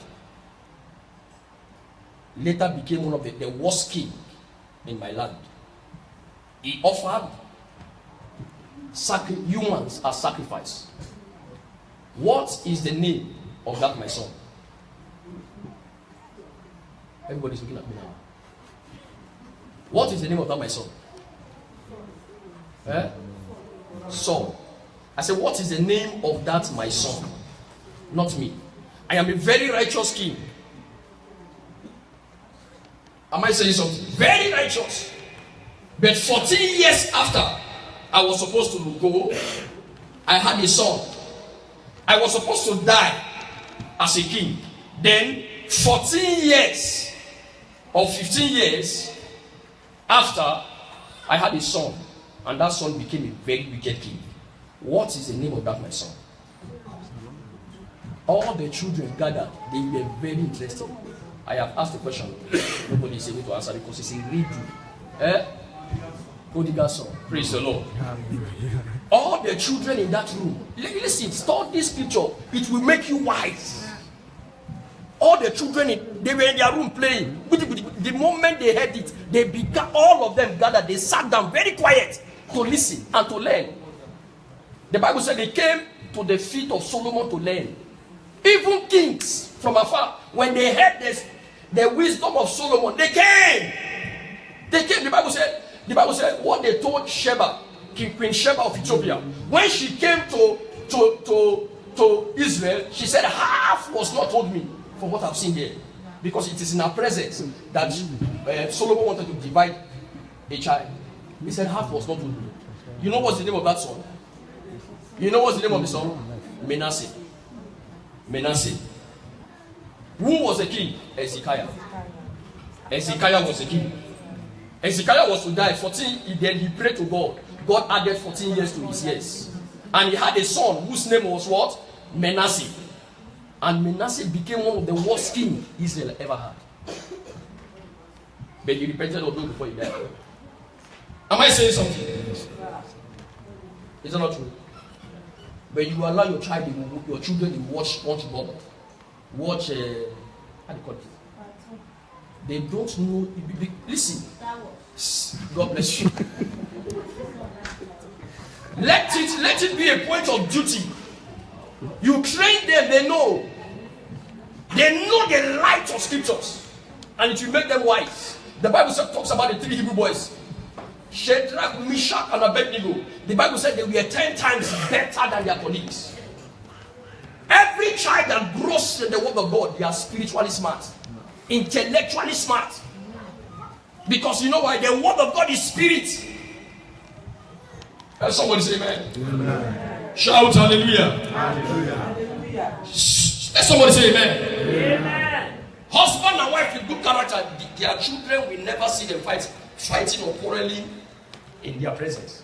C: later became one of the worst king in my land. He offered humans as sacrifice. What is the name of that my son? Everybody's looking at me now. What is the name of that my son? Saul. I said, what is the name of that my son? Not me. I am a very righteous king. Am I saying something? Very righteous. But 14 years after I was supposed to go, I had a son. I was supposed to die as a king. Then 14 years or 15 years after, I had a son. And that son became a very wicked king. What is the name of that my son? All the children gathered, they were very interested. I have asked the question. Nobody is able to answer because it's a riddle. Prodigal son. Praise the Lord. All the children in that room, listen, study this scripture. It will make you wise. All the children, they were in their room playing. The moment they heard it, they began, all of them gathered, they sat down very quiet to listen and to learn. The Bible said they came to the feet of Solomon to learn. Even kings from afar, when they heard this, the wisdom of Solomon, they came. They came. The Bible said what they told Sheba, Queen Sheba of Ethiopia, when she came to Israel, she said half was not told me from what I've seen here, because it is in her presence that Solomon wanted to divide a child. He said half was not told me. You know what's the name of that son? You know what's the name of the son? Manasseh. Manasseh. Who was the king? Hezekiah. Hezekiah was the king. Hezekiah was to die 14. Then he prayed to God. God added 14 years to his years. And he had a son whose name was what? Manasseh. And Manasseh became one of the worst kings Israel ever had. But he repented of those before he died. Am I saying something? Is that not true? But you allow your children to watch SpongeBob, watch how do you call it? They don't know. Listen, God bless you. Let it be a point of duty. You train them, they know the light of scriptures, and it will make them wise. The Bible talks about the 3 Hebrew boys, Shadrach, Meshach, and Abednego. The Bible said they were 10 times better than their colleagues. Every child that grows in the word of God, they are spiritually smart, intellectually smart. Because you know why? The word of God is spirit. Let somebody say amen. Amen. Shout hallelujah. Hallelujah. Let somebody say amen. Amen. Husband and wife with good character, their children will never see them fighting or quarreling in their presence.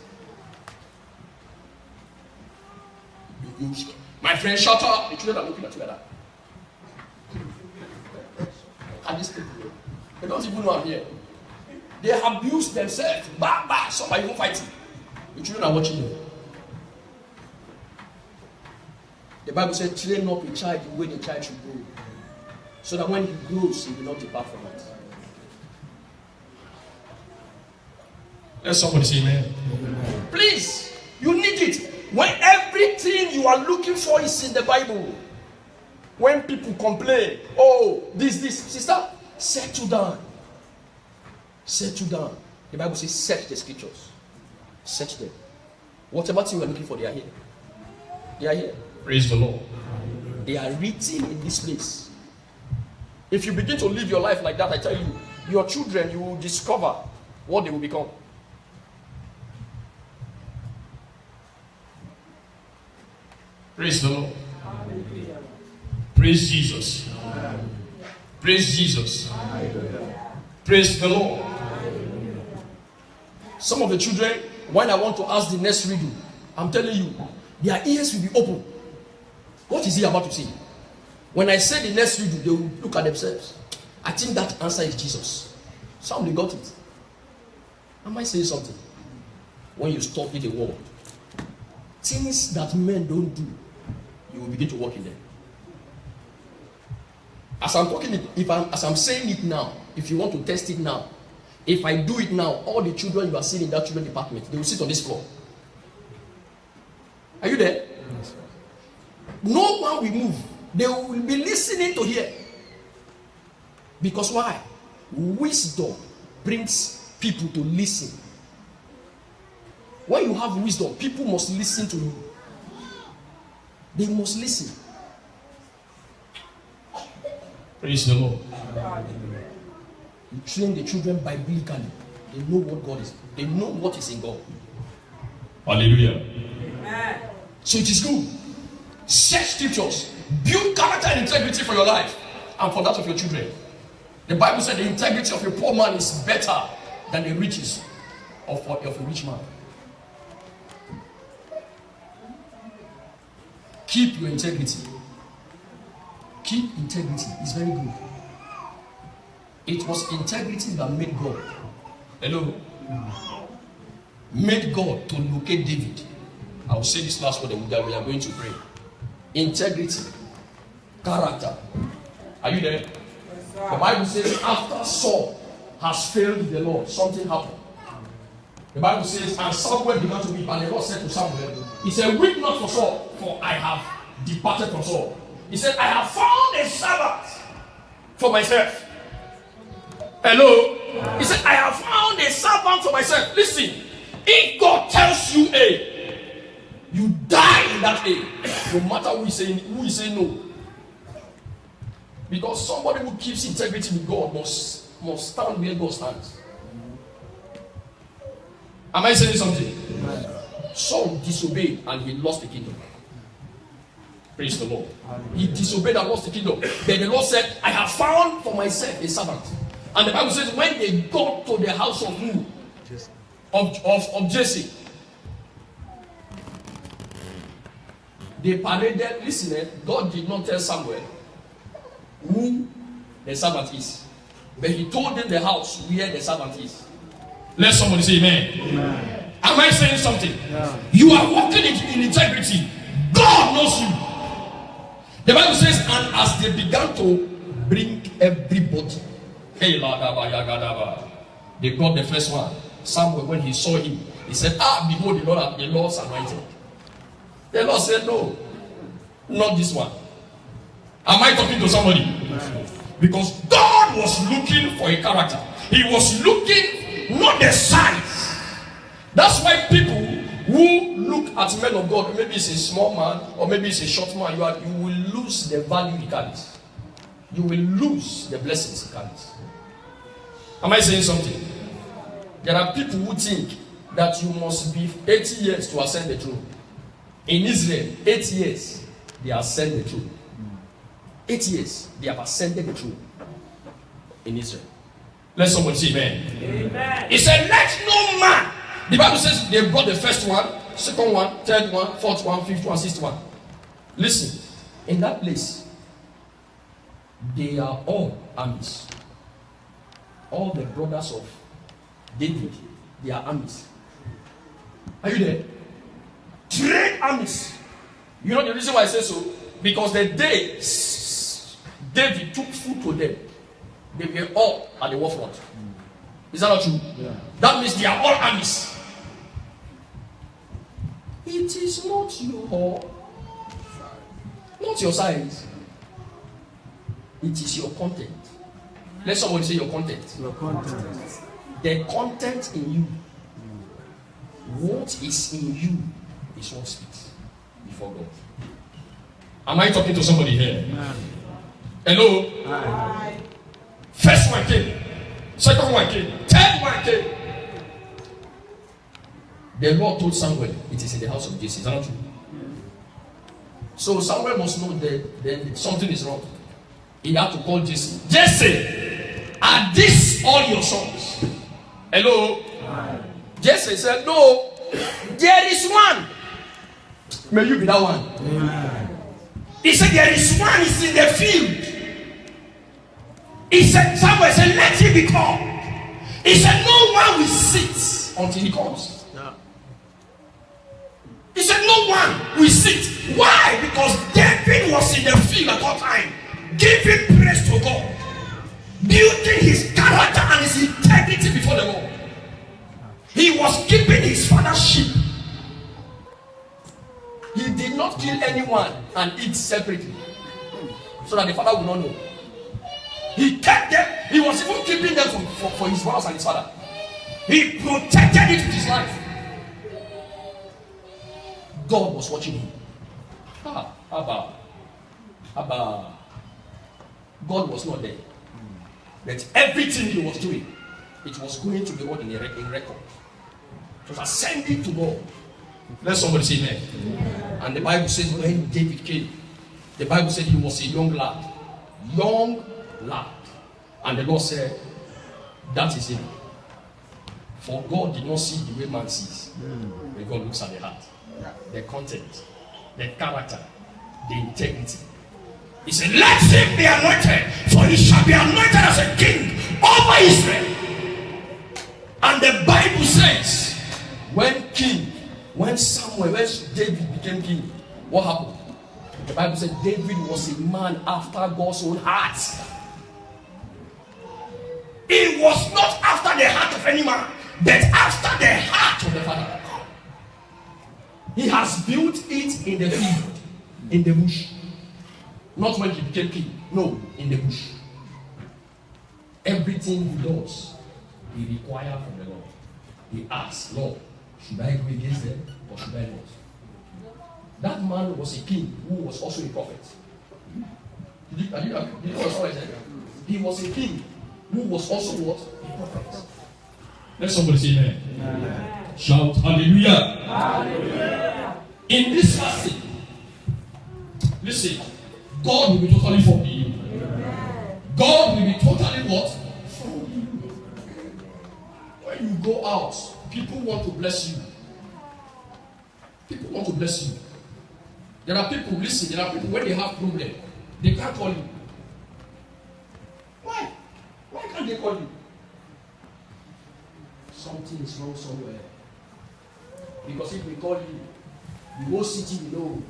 C: My friend, shut up. The children are looking at each other. And these people, they don't even know I'm here. They abuse themselves. Some are even fighting. The children are watching them. The Bible says, train up a child the way the child should grow, so that when he grows, he will not depart from it.
A: Let somebody say amen.
C: Please, you need it. When everything you are looking for is in the Bible. When people complain, oh, this, sister, settle down. Settle down. The Bible says, search the scriptures. Search them. Whatever thing you are looking for, they are here. They are here.
A: Praise the Lord.
C: They are written in this place. If you begin to live your life like that, I tell you, your children, you will discover what they will become.
A: Praise the Lord. Praise Jesus. Praise Jesus. Praise the Lord.
C: Some of the children, when I want to ask the next riddle, I'm telling you, their ears will be open. What is he about to say? When I say the next riddle, they will look at themselves. I think that answer is Jesus. Some they got it. Am I saying something? When you study the word, things that men don't do, you will begin to work in them. As I'm talking it, as I'm saying it now, if you want to test it now, if I do it now, all the children you are seeing in that children department, they will sit on this floor. Are you there? Yes. No one will move. They will be listening to hear. Because why? Wisdom brings people to listen. When you have wisdom, people must listen to you. They must listen.
A: Praise the Lord.
C: You train the children biblically. They know what God is. They know what is in God.
A: Hallelujah.
C: Amen. So it is good. Search scriptures. Build character and integrity for your life and for that of your children. The Bible said the integrity of a poor man is better than the riches of a rich man. Keep your integrity. Keep integrity. It's very good. It was integrity that made God. Hello? Made God to locate David. I will say this last word and we are going to pray. Integrity. Character. Are you there? Yes, the Bible says after Saul has failed the Lord, something happened. The Bible says, and Samuel began to weep, and the Lord said to Samuel, he said, weep not for Saul, for I have departed from Saul. He said, I have found a servant for myself. Hello? He said, I have found a servant for myself. Listen, if God tells you A, you die in that A, no matter who is saying no. Because somebody who keeps integrity with God must stand where God stands. Am I saying something? Saul disobeyed and he lost the kingdom. Praise the Lord. He disobeyed and lost the kingdom. Then the Lord said, I have found for myself a servant. And the Bible says, when they got to the house of who? Of Jesse, they paraded. Listen, God did not tell Samuel who the servant is, but he told them the house where the servant is.
A: Let somebody say amen. Amen. Am I saying something? Yeah. You are walking in integrity. God knows you. The Bible says, and as they began to bring everybody, they brought the first one. Samuel, when he saw him, he said, behold, the Lord's anointed. The Lord said, no, not this one. Am I talking to somebody? Because God was looking for a character. He was looking, not the size. That's why people who look at men of God, maybe it's a small man or maybe it's a short man, you will lose the value he carries. You will lose the blessings he carries. Am I saying something? There are people who think that you must be 80 years to ascend the throne. In Israel, 8 years, they ascend the throne. 8 years, they have ascended the throne in Israel. Let someone say amen. Amen. He said, let no man. The Bible says they brought the first one, second one, third one, fourth one, fifth one, sixth one. Listen, in that place, they are all armies. All the brothers of David, they are armies. Are you there? Trained armies. You know the reason why I say so? Because the day David took food to them, they were all at the war front. Is that not true? Yeah. That means they are all armies. It is not your size. It is your content. Let somebody say your content. Your content. The content in you. What is in you is what speaks before God. Am I talking to somebody here? Amen. Hello? Hi. First one came. Second one came. Third one came. The Lord told Samuel, it is in the house of Jesse. Is that not true? So Samuel must know that something is wrong. He had to call Jesse. Jesse, are these all your sons? Hello? Hi. Jesse said, no, there is one. May you be that one. Amen. He said, there is one, he's in the field. He said, Samuel said, let him be called. He said, no one will sit until he comes. Yeah. He said, no one will sit. Why? Because David was in the field at all time.
C: giving praise to God, building his character and his integrity before the Lord. He was keeping his father's sheep. He did not kill anyone and eat separately so that the father would not know. He kept them. He was even keeping them for his house and his father. He protected it with his life. God was watching him. Abba. God was not there. But everything he was doing, it was going to be what in record. It was ascending to God. Let somebody say amen. And the Bible says when David came, the Bible said he was a young lad. Young lad. And the Lord said, that is it. For God did not see the way man sees. But God looks at the heart, the content, the character, the integrity. He said, let him be anointed, for he shall be anointed as a king over Israel. And the Bible says, when David became king, what happened? The Bible said David was a man after God's own heart. It was not after the heart of any man, but after the heart of the Father. He has built it in the field, in the bush. Not when he became king, no, in the bush. Everything he does, he requires from the Lord. He asks, Lord, should I go against them or should I not? That man was a king who was also a prophet. Did you understand what I said? He was a king who was also what? A prophet.
A: Let somebody say amen. Amen. Shout hallelujah. Hallelujah. In this passage, listen, God will be totally for you. God will be totally what? For you. When you go out, people want to bless you. People want to bless you. There are people, listen, there are people when they have problem, they can't call you. Why? Why can't they call you? Something is wrong somewhere. Because if we call you, the whole city will know.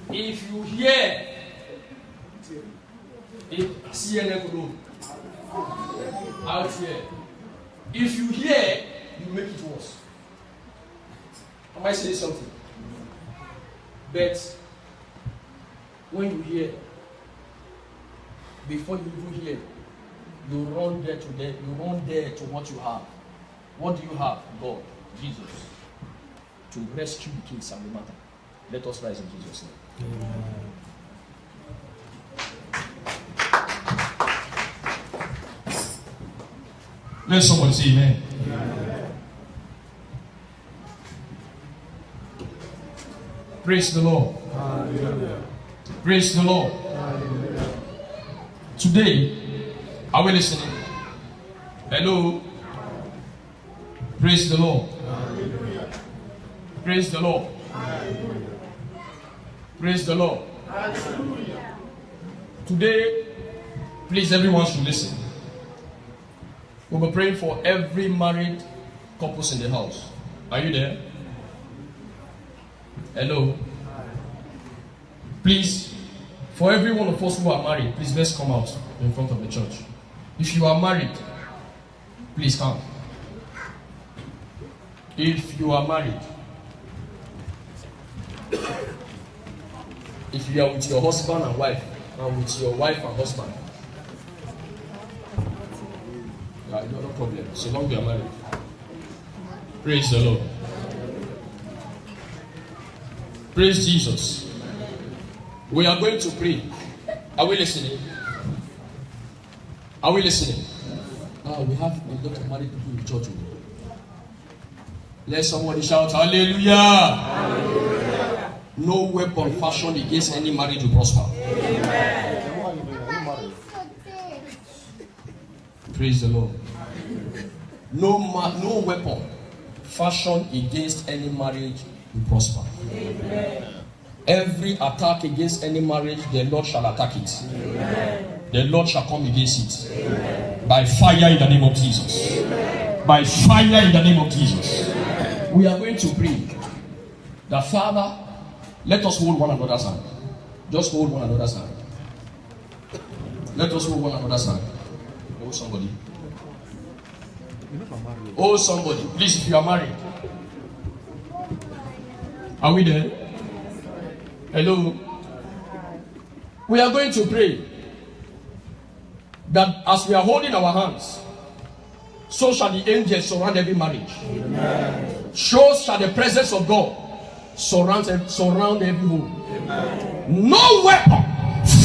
A: If you hear, CNN will know. Out here. If you hear, you make it worse. Am I saying something? But when you hear, before you even hear, you run there to them, you run there to what you have. What do you have? God, Jesus, to rescue the kings and the matter. Let us rise in Jesus' name. Amen. Let somebody say amen. Amen. Praise the Lord. Hallelujah. Praise the Lord. Hallelujah. Today, are we listening? Hello. Praise the Lord. Hallelujah. Praise the Lord. Hallelujah. Praise the Lord. Hallelujah. Today, please, everyone should listen. We'll be praying for every married couples in the house. Are you there? Hello. Please, for every one of us who are married, please let's come out in front of the church. If you are married, please come. If you are married, if you are with your husband and wife, and with your wife and husband, no problem, so long you are married. Praise the Lord. Praise Jesus. We are going to pray. Are we listening? Are we listening? We have a lot of married people in the church. Let somebody shout hallelujah. Hallelujah. No weapon fashioned against any marriage will prosper. Amen. Praise the Lord. No weapon fashioned against any marriage will prosper. Amen. Every attack against any marriage, the Lord shall attack it. Amen. The Lord shall come against it. Amen. By fire in the name of Jesus. Amen. By fire in the name of Jesus. Amen. We are going to pray. The Father,
C: Let us hold one another's hand. Just hold one another's hand. Let us hold one another's hand. Oh, somebody. Oh, somebody. Please, if you are married. Are we there? Hello. We are going to pray that as we are holding our hands, so shall the angels surround every marriage. Amen. So shall the presence of God surround every home. Amen. No weapon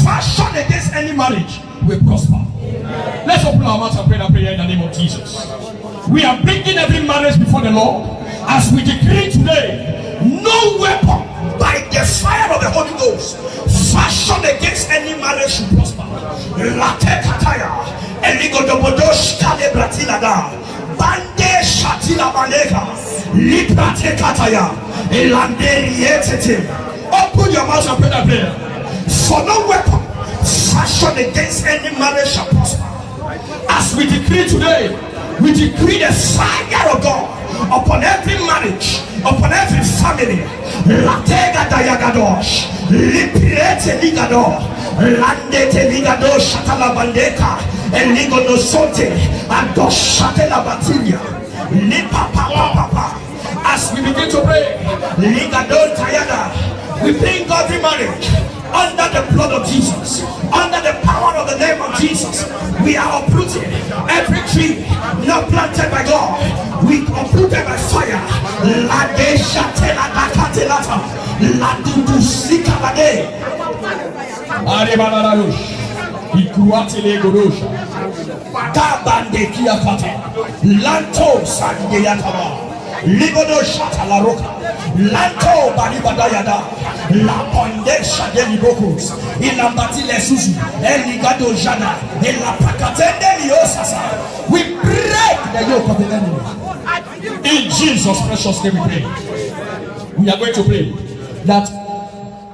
C: fashioned against any marriage will prosper. Amen. Let's open our mouths and pray that prayer in the name of Jesus. We are bringing every marriage before the Lord as we decree today, no weapon by the fire of the Holy Ghost fashioned against any marriage will prosper. Late kataya, eligo dobodosh kale bratilada, bande shatila baneka, liprate kataya, elanderi yetete. Open your mouth and pray that prayer. For no weapon fashioned against any marriage shall prosper. As we decree today, we decree the fire of God upon every marriage, upon every family. Latega dayagadosh, lipirete ligado, landete ligado shatala bandeka, eligo no sote, adoshate la batilia, lipa papa papa. As we begin to pray, ligado tayada, we bring every marriage under the blood of Jesus, under the power of the name of Jesus. We are uprooting every tree not planted by God. We uprooted by fire. La de shatela dakatelata, la dudu sikalade. Arebalararush, ikuatile gorosha, kabande kiakate, lanto sandeyataba. Libodo shata la roca, lanto baribadayada, la pondesha de libocos, ilambati le suzu, eligado jana, e la pakatende liosasa. We break the yoke of the enemy. In Jesus' precious name we pray. We are going to pray that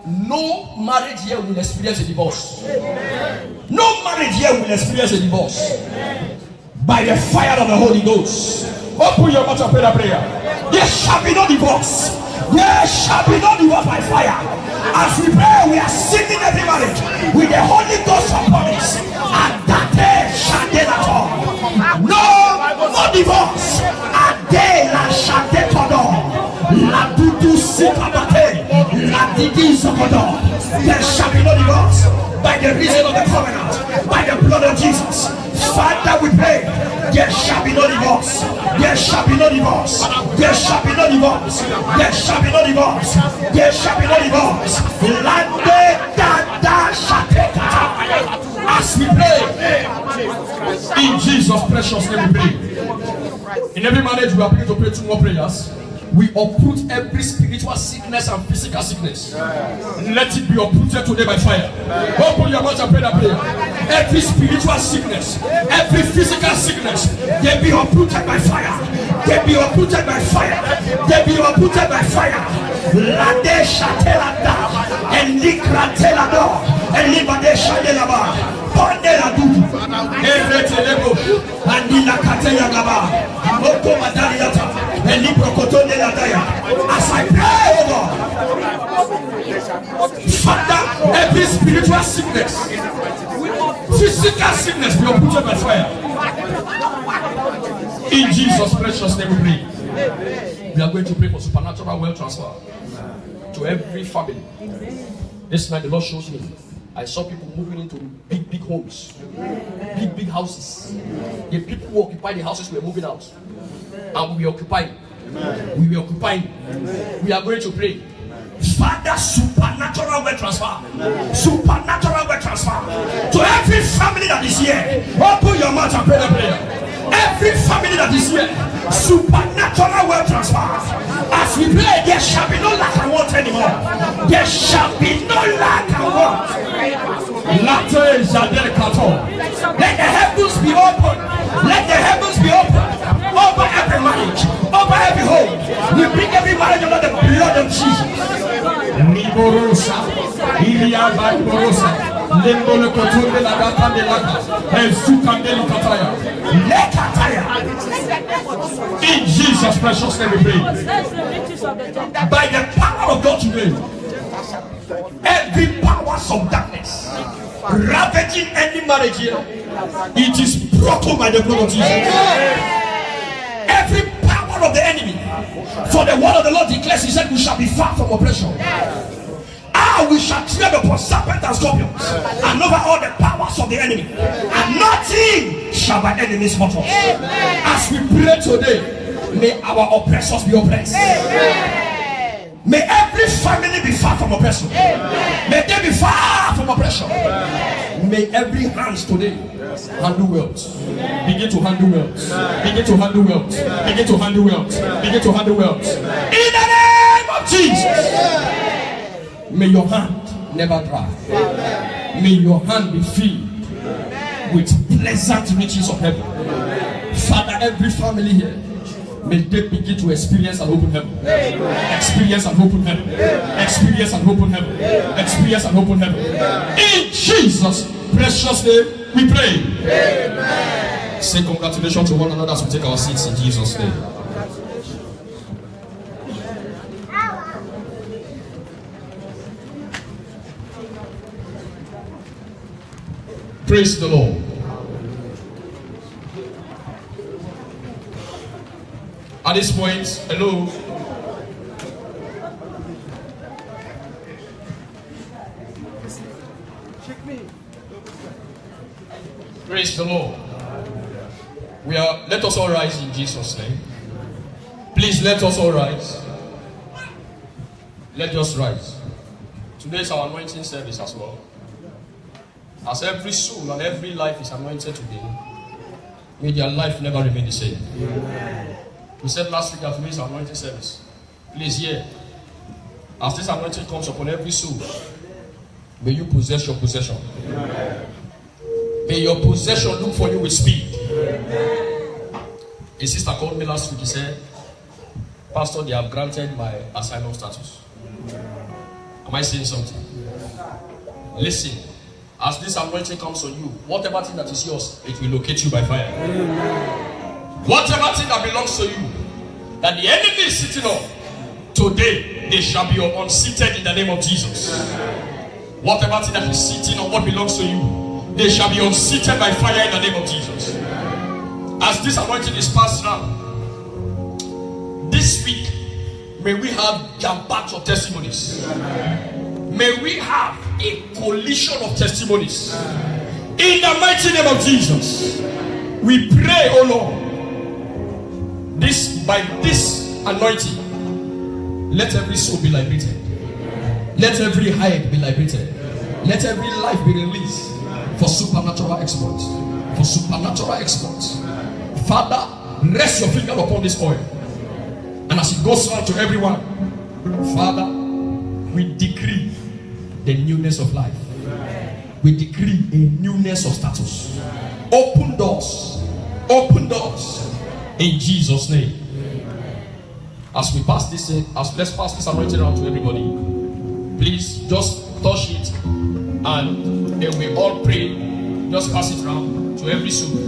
C: no marriage here will experience a divorce. No marriage here will experience a divorce. By the fire of the Holy Ghost. Open your mouth and pray that prayer. There shall be no divorce. There shall be no divorce by fire. As we pray, we are singing every marriage with the Holy Ghost upon us. And that day shall be at all. No divorce. And day la shall be at all. La dudu sikabate. La didi sokodo. There shall be no divorce by the reason of the covenant, by the blood of Jesus. Father, we pray, there shall be no divorce. There shall be no divorce. There shall be no divorce. There shall be no divorce. There shall be no divorce. As we pray, in Jesus' precious name we pray. In every marriage, we are going to pray 2 more prayers. We uproot every spiritual sickness and physical sickness. Let it be uprooted today by fire. Open your mouth and pray that prayer. Every spiritual sickness, every physical sickness, they be uprooted by fire. They be uprooted by fire. They be uprooted by fire. Lade shatelada, and likratelado, and libade shadelaba. Pandela dudu, eretelebo, and dilakatela gaba, moko madaliata, and librokotonde la daya. As I pray, oh God, Father, every spiritual sickness, physical sickness be uprooted by fire. In Jesus' precious name we pray. We are going to pray for supernatural wealth transfer to every family. This night the Lord shows me, I saw people moving into big homes, big houses. The people who occupy the houses were moving out, and we occupy. We will occupy. We are going to pray. Father, supernatural wealth transfer. Supernatural wealth transfer to every family that is here. Open your mouth and pray the prayer. Every family that is here, supernatural wealth transfer. As we pray, there shall be no lack and want anymore. There shall be no lack and want. Let the heavens be open. Let the heavens be open over every marriage, over every home. We bring every marriage under the blood of Jesus. Liborosa, Ilia Borosa. In Jesus' precious name we pray. By the power of God today, Every powers of darkness ravaging any marriage here, it is broken by the blood of Jesus. Every power of the enemy, for the word of the Lord declares, he said, we shall be far from oppression. We shall tread upon serpents and scorpions and over all the powers of the enemy, and nothing shall by enemies hurt us. As we pray today, may our oppressors be oppressed. May every family be far from oppression. May they be far from oppression. May every hands today handle wealth. Begin to handle wealth. Begin to handle wealth. Begin to handle wealth. Begin to handle wealth. In the name of Jesus. May your hand never dry. May your hand be filled with pleasant riches of heaven. Father, every family here, may they begin to experience an open heaven. Experience an open heaven. Experience an open heaven. Experience an open heaven. In Jesus' precious name, we pray. Amen. Say congratulations to one another as we take our seats in Jesus' name. Praise the Lord. At this point, hello. Praise the Lord. Let us all rise in Jesus' name. Please let us all rise. Let us rise. Today is our anointing service as well. As every soul and every life is anointed today, may their life never remain the same. Amen. We said last week that today is our anointing service. Please hear. As this anointing comes upon every soul, may you possess your possession. Amen. May your possession look for you with speed. Amen. A sister called me last week. He said, Pastor, they have granted my asylum status. Am I saying something? Listen. As this anointing comes on you, whatever thing that is yours, it will locate you by fire. Amen. Whatever thing that belongs to you, that the enemy is sitting on, today they shall be unseated in the name of Jesus. Amen. Whatever thing that is sitting on what belongs to you, they shall be unseated by fire in the name of Jesus. Amen. As this anointing is passed now, this week, may we have jam-packed of testimonies. Amen. May we have a collision of testimonies. In the mighty name of Jesus, we pray, oh Lord, by this anointing, let every soul be liberated. Let every hide be liberated. Let every life be released for supernatural exploits. For supernatural exploits. Father, rest your finger upon this oil. And as it goes out to everyone, Father, we decree the newness of life. We decree a newness of status. Open doors. Open doors. In Jesus' name. As we pass this, let's pass this anointing around to everybody. Please just touch it, and then we all pray. Just pass it around to every soul.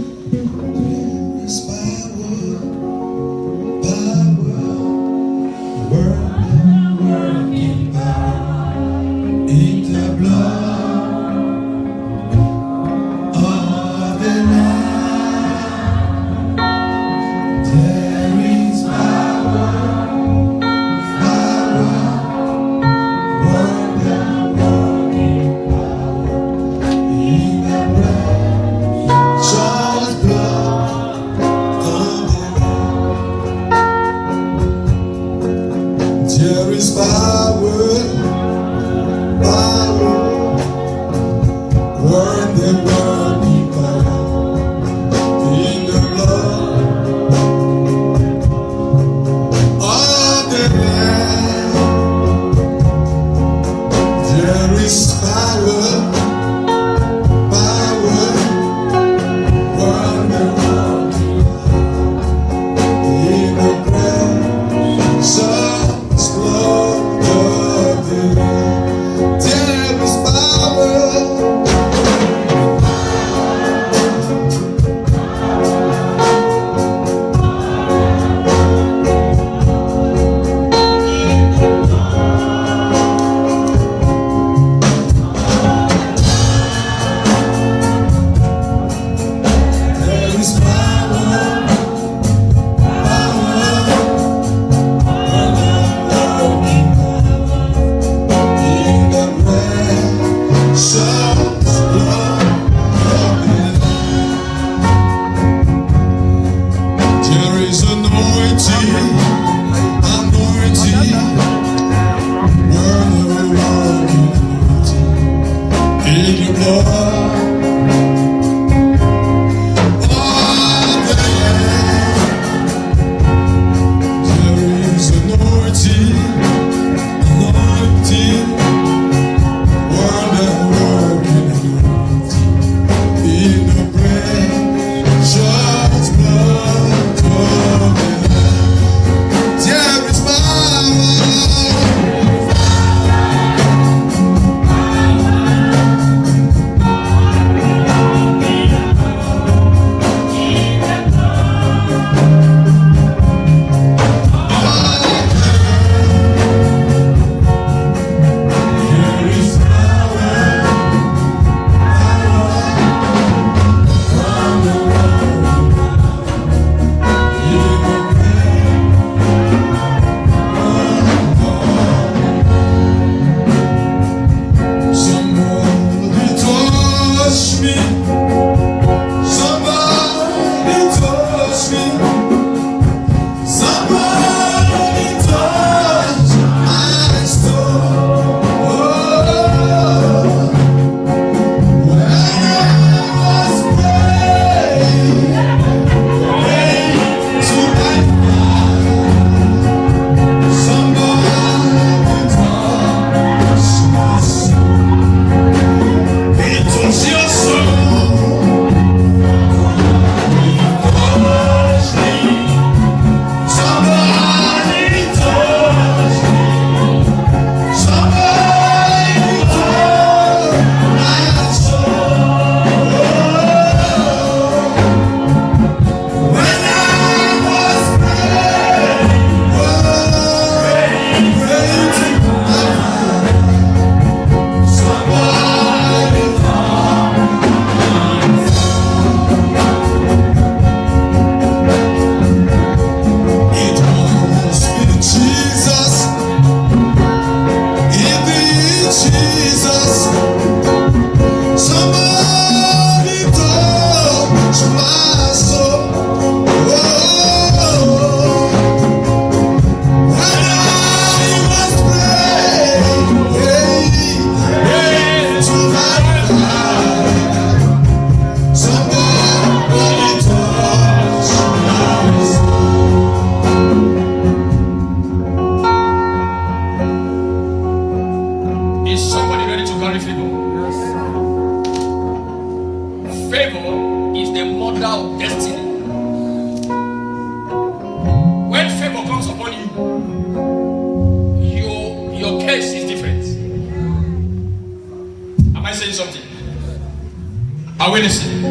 C: Are we listening?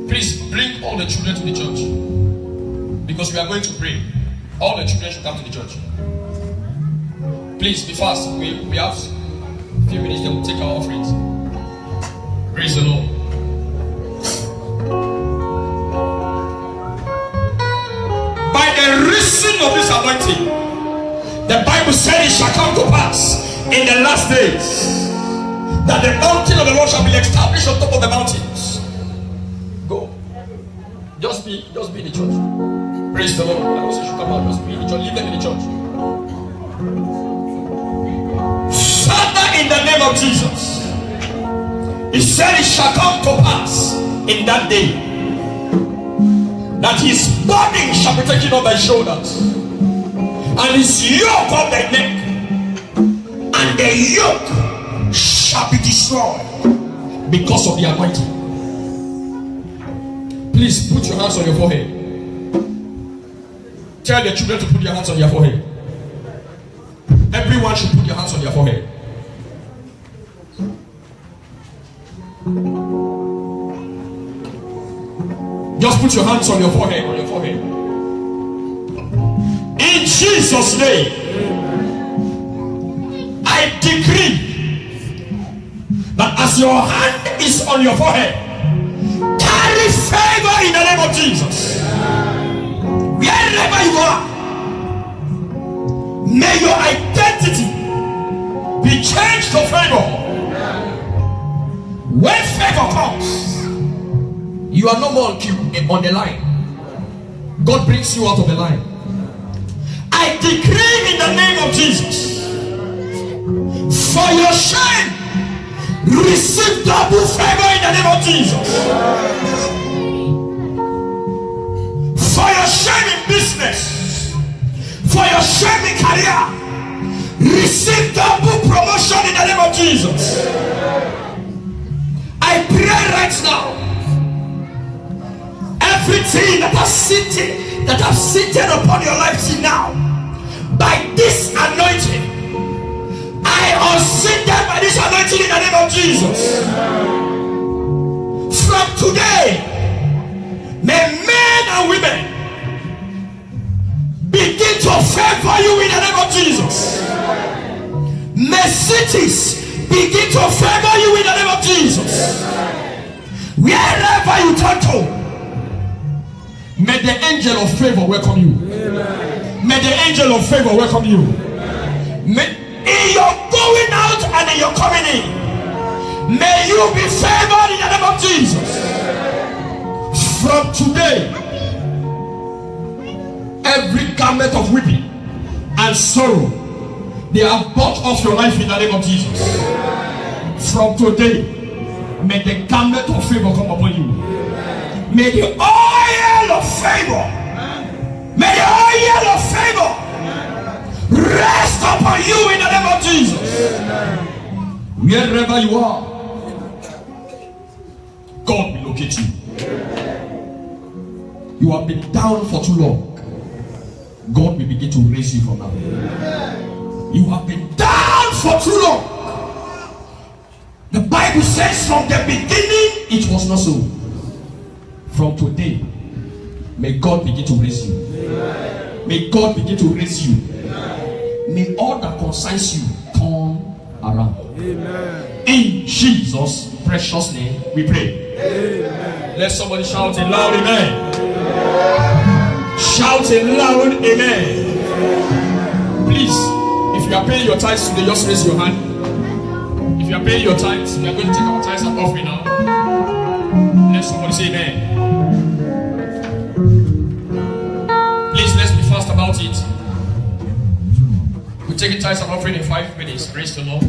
C: Please bring all the children to the church, because we are going to pray. All the children should come to the church. Please be fast. We have a few minutes, then we'll take our offerings. Praise the Lord. By the reason of this anointing, the Bible said it shall come to pass in the last days that the mountain of the Lord shall be established on top of the mountains. Go. Just be in the church. Praise the Lord. I also should come out. Just be in the church. Leave them in the church. Father, in the name of Jesus, He said it shall come to pass in that day that His body shall be taken on thy shoulders, and His yoke on thy neck, and the yoke shall be destroyed because of the anointing. Please put your hands on your forehead. Tell the children to put their hands on their forehead. Everyone should put their hands on their forehead. Just put your hands on your forehead, In Jesus' name, I decree that as your hand is on your forehead, carry favor in the name of Jesus. Wherever you are, may your identity be changed to favor. When favor comes, you are no more on the line. God brings you out of the line. I decree in the name of Jesus, for your shame receive double favor in the name of Jesus. For your shame in business, for your shame in career, receive double promotion in the name of Jesus. I pray right now, everything that has seated upon your life till now, by this anointing, I unseat them by this anointing in the name of Jesus. From today, may men and women begin to favor you in the name of Jesus. May cities begin to favor you in the name of Jesus. Wherever you turn to, may the angel of favor welcome you. May the angel of favor welcome you. May in your going out and in your coming in, may you be favored in the name of Jesus. From today, every garment of weeping and sorrow, they are bought off your life in the name of Jesus. From today, may the garment of favor come upon you. May the oil of favor, may the oil of favor rest upon you in the name of Jesus. Wherever you are, God will locate you. You have been down for too long. God will begin to raise you from now. You have been down for too long. The Bible says from the beginning it was not so. From today, may God begin to raise you. May God begin to raise you. May all that concerns you turn around. In Jesus' precious name we pray. Let somebody shout a loud amen. Shout a loud amen. Please, if you are paying your tithes today, just raise your hand. If you are paying your tithes, we are going to take our tithes and offering now. Let somebody say amen. Please, let's be fast about it. We're taking tithes and offering in 5 minutes. Praise the Lord.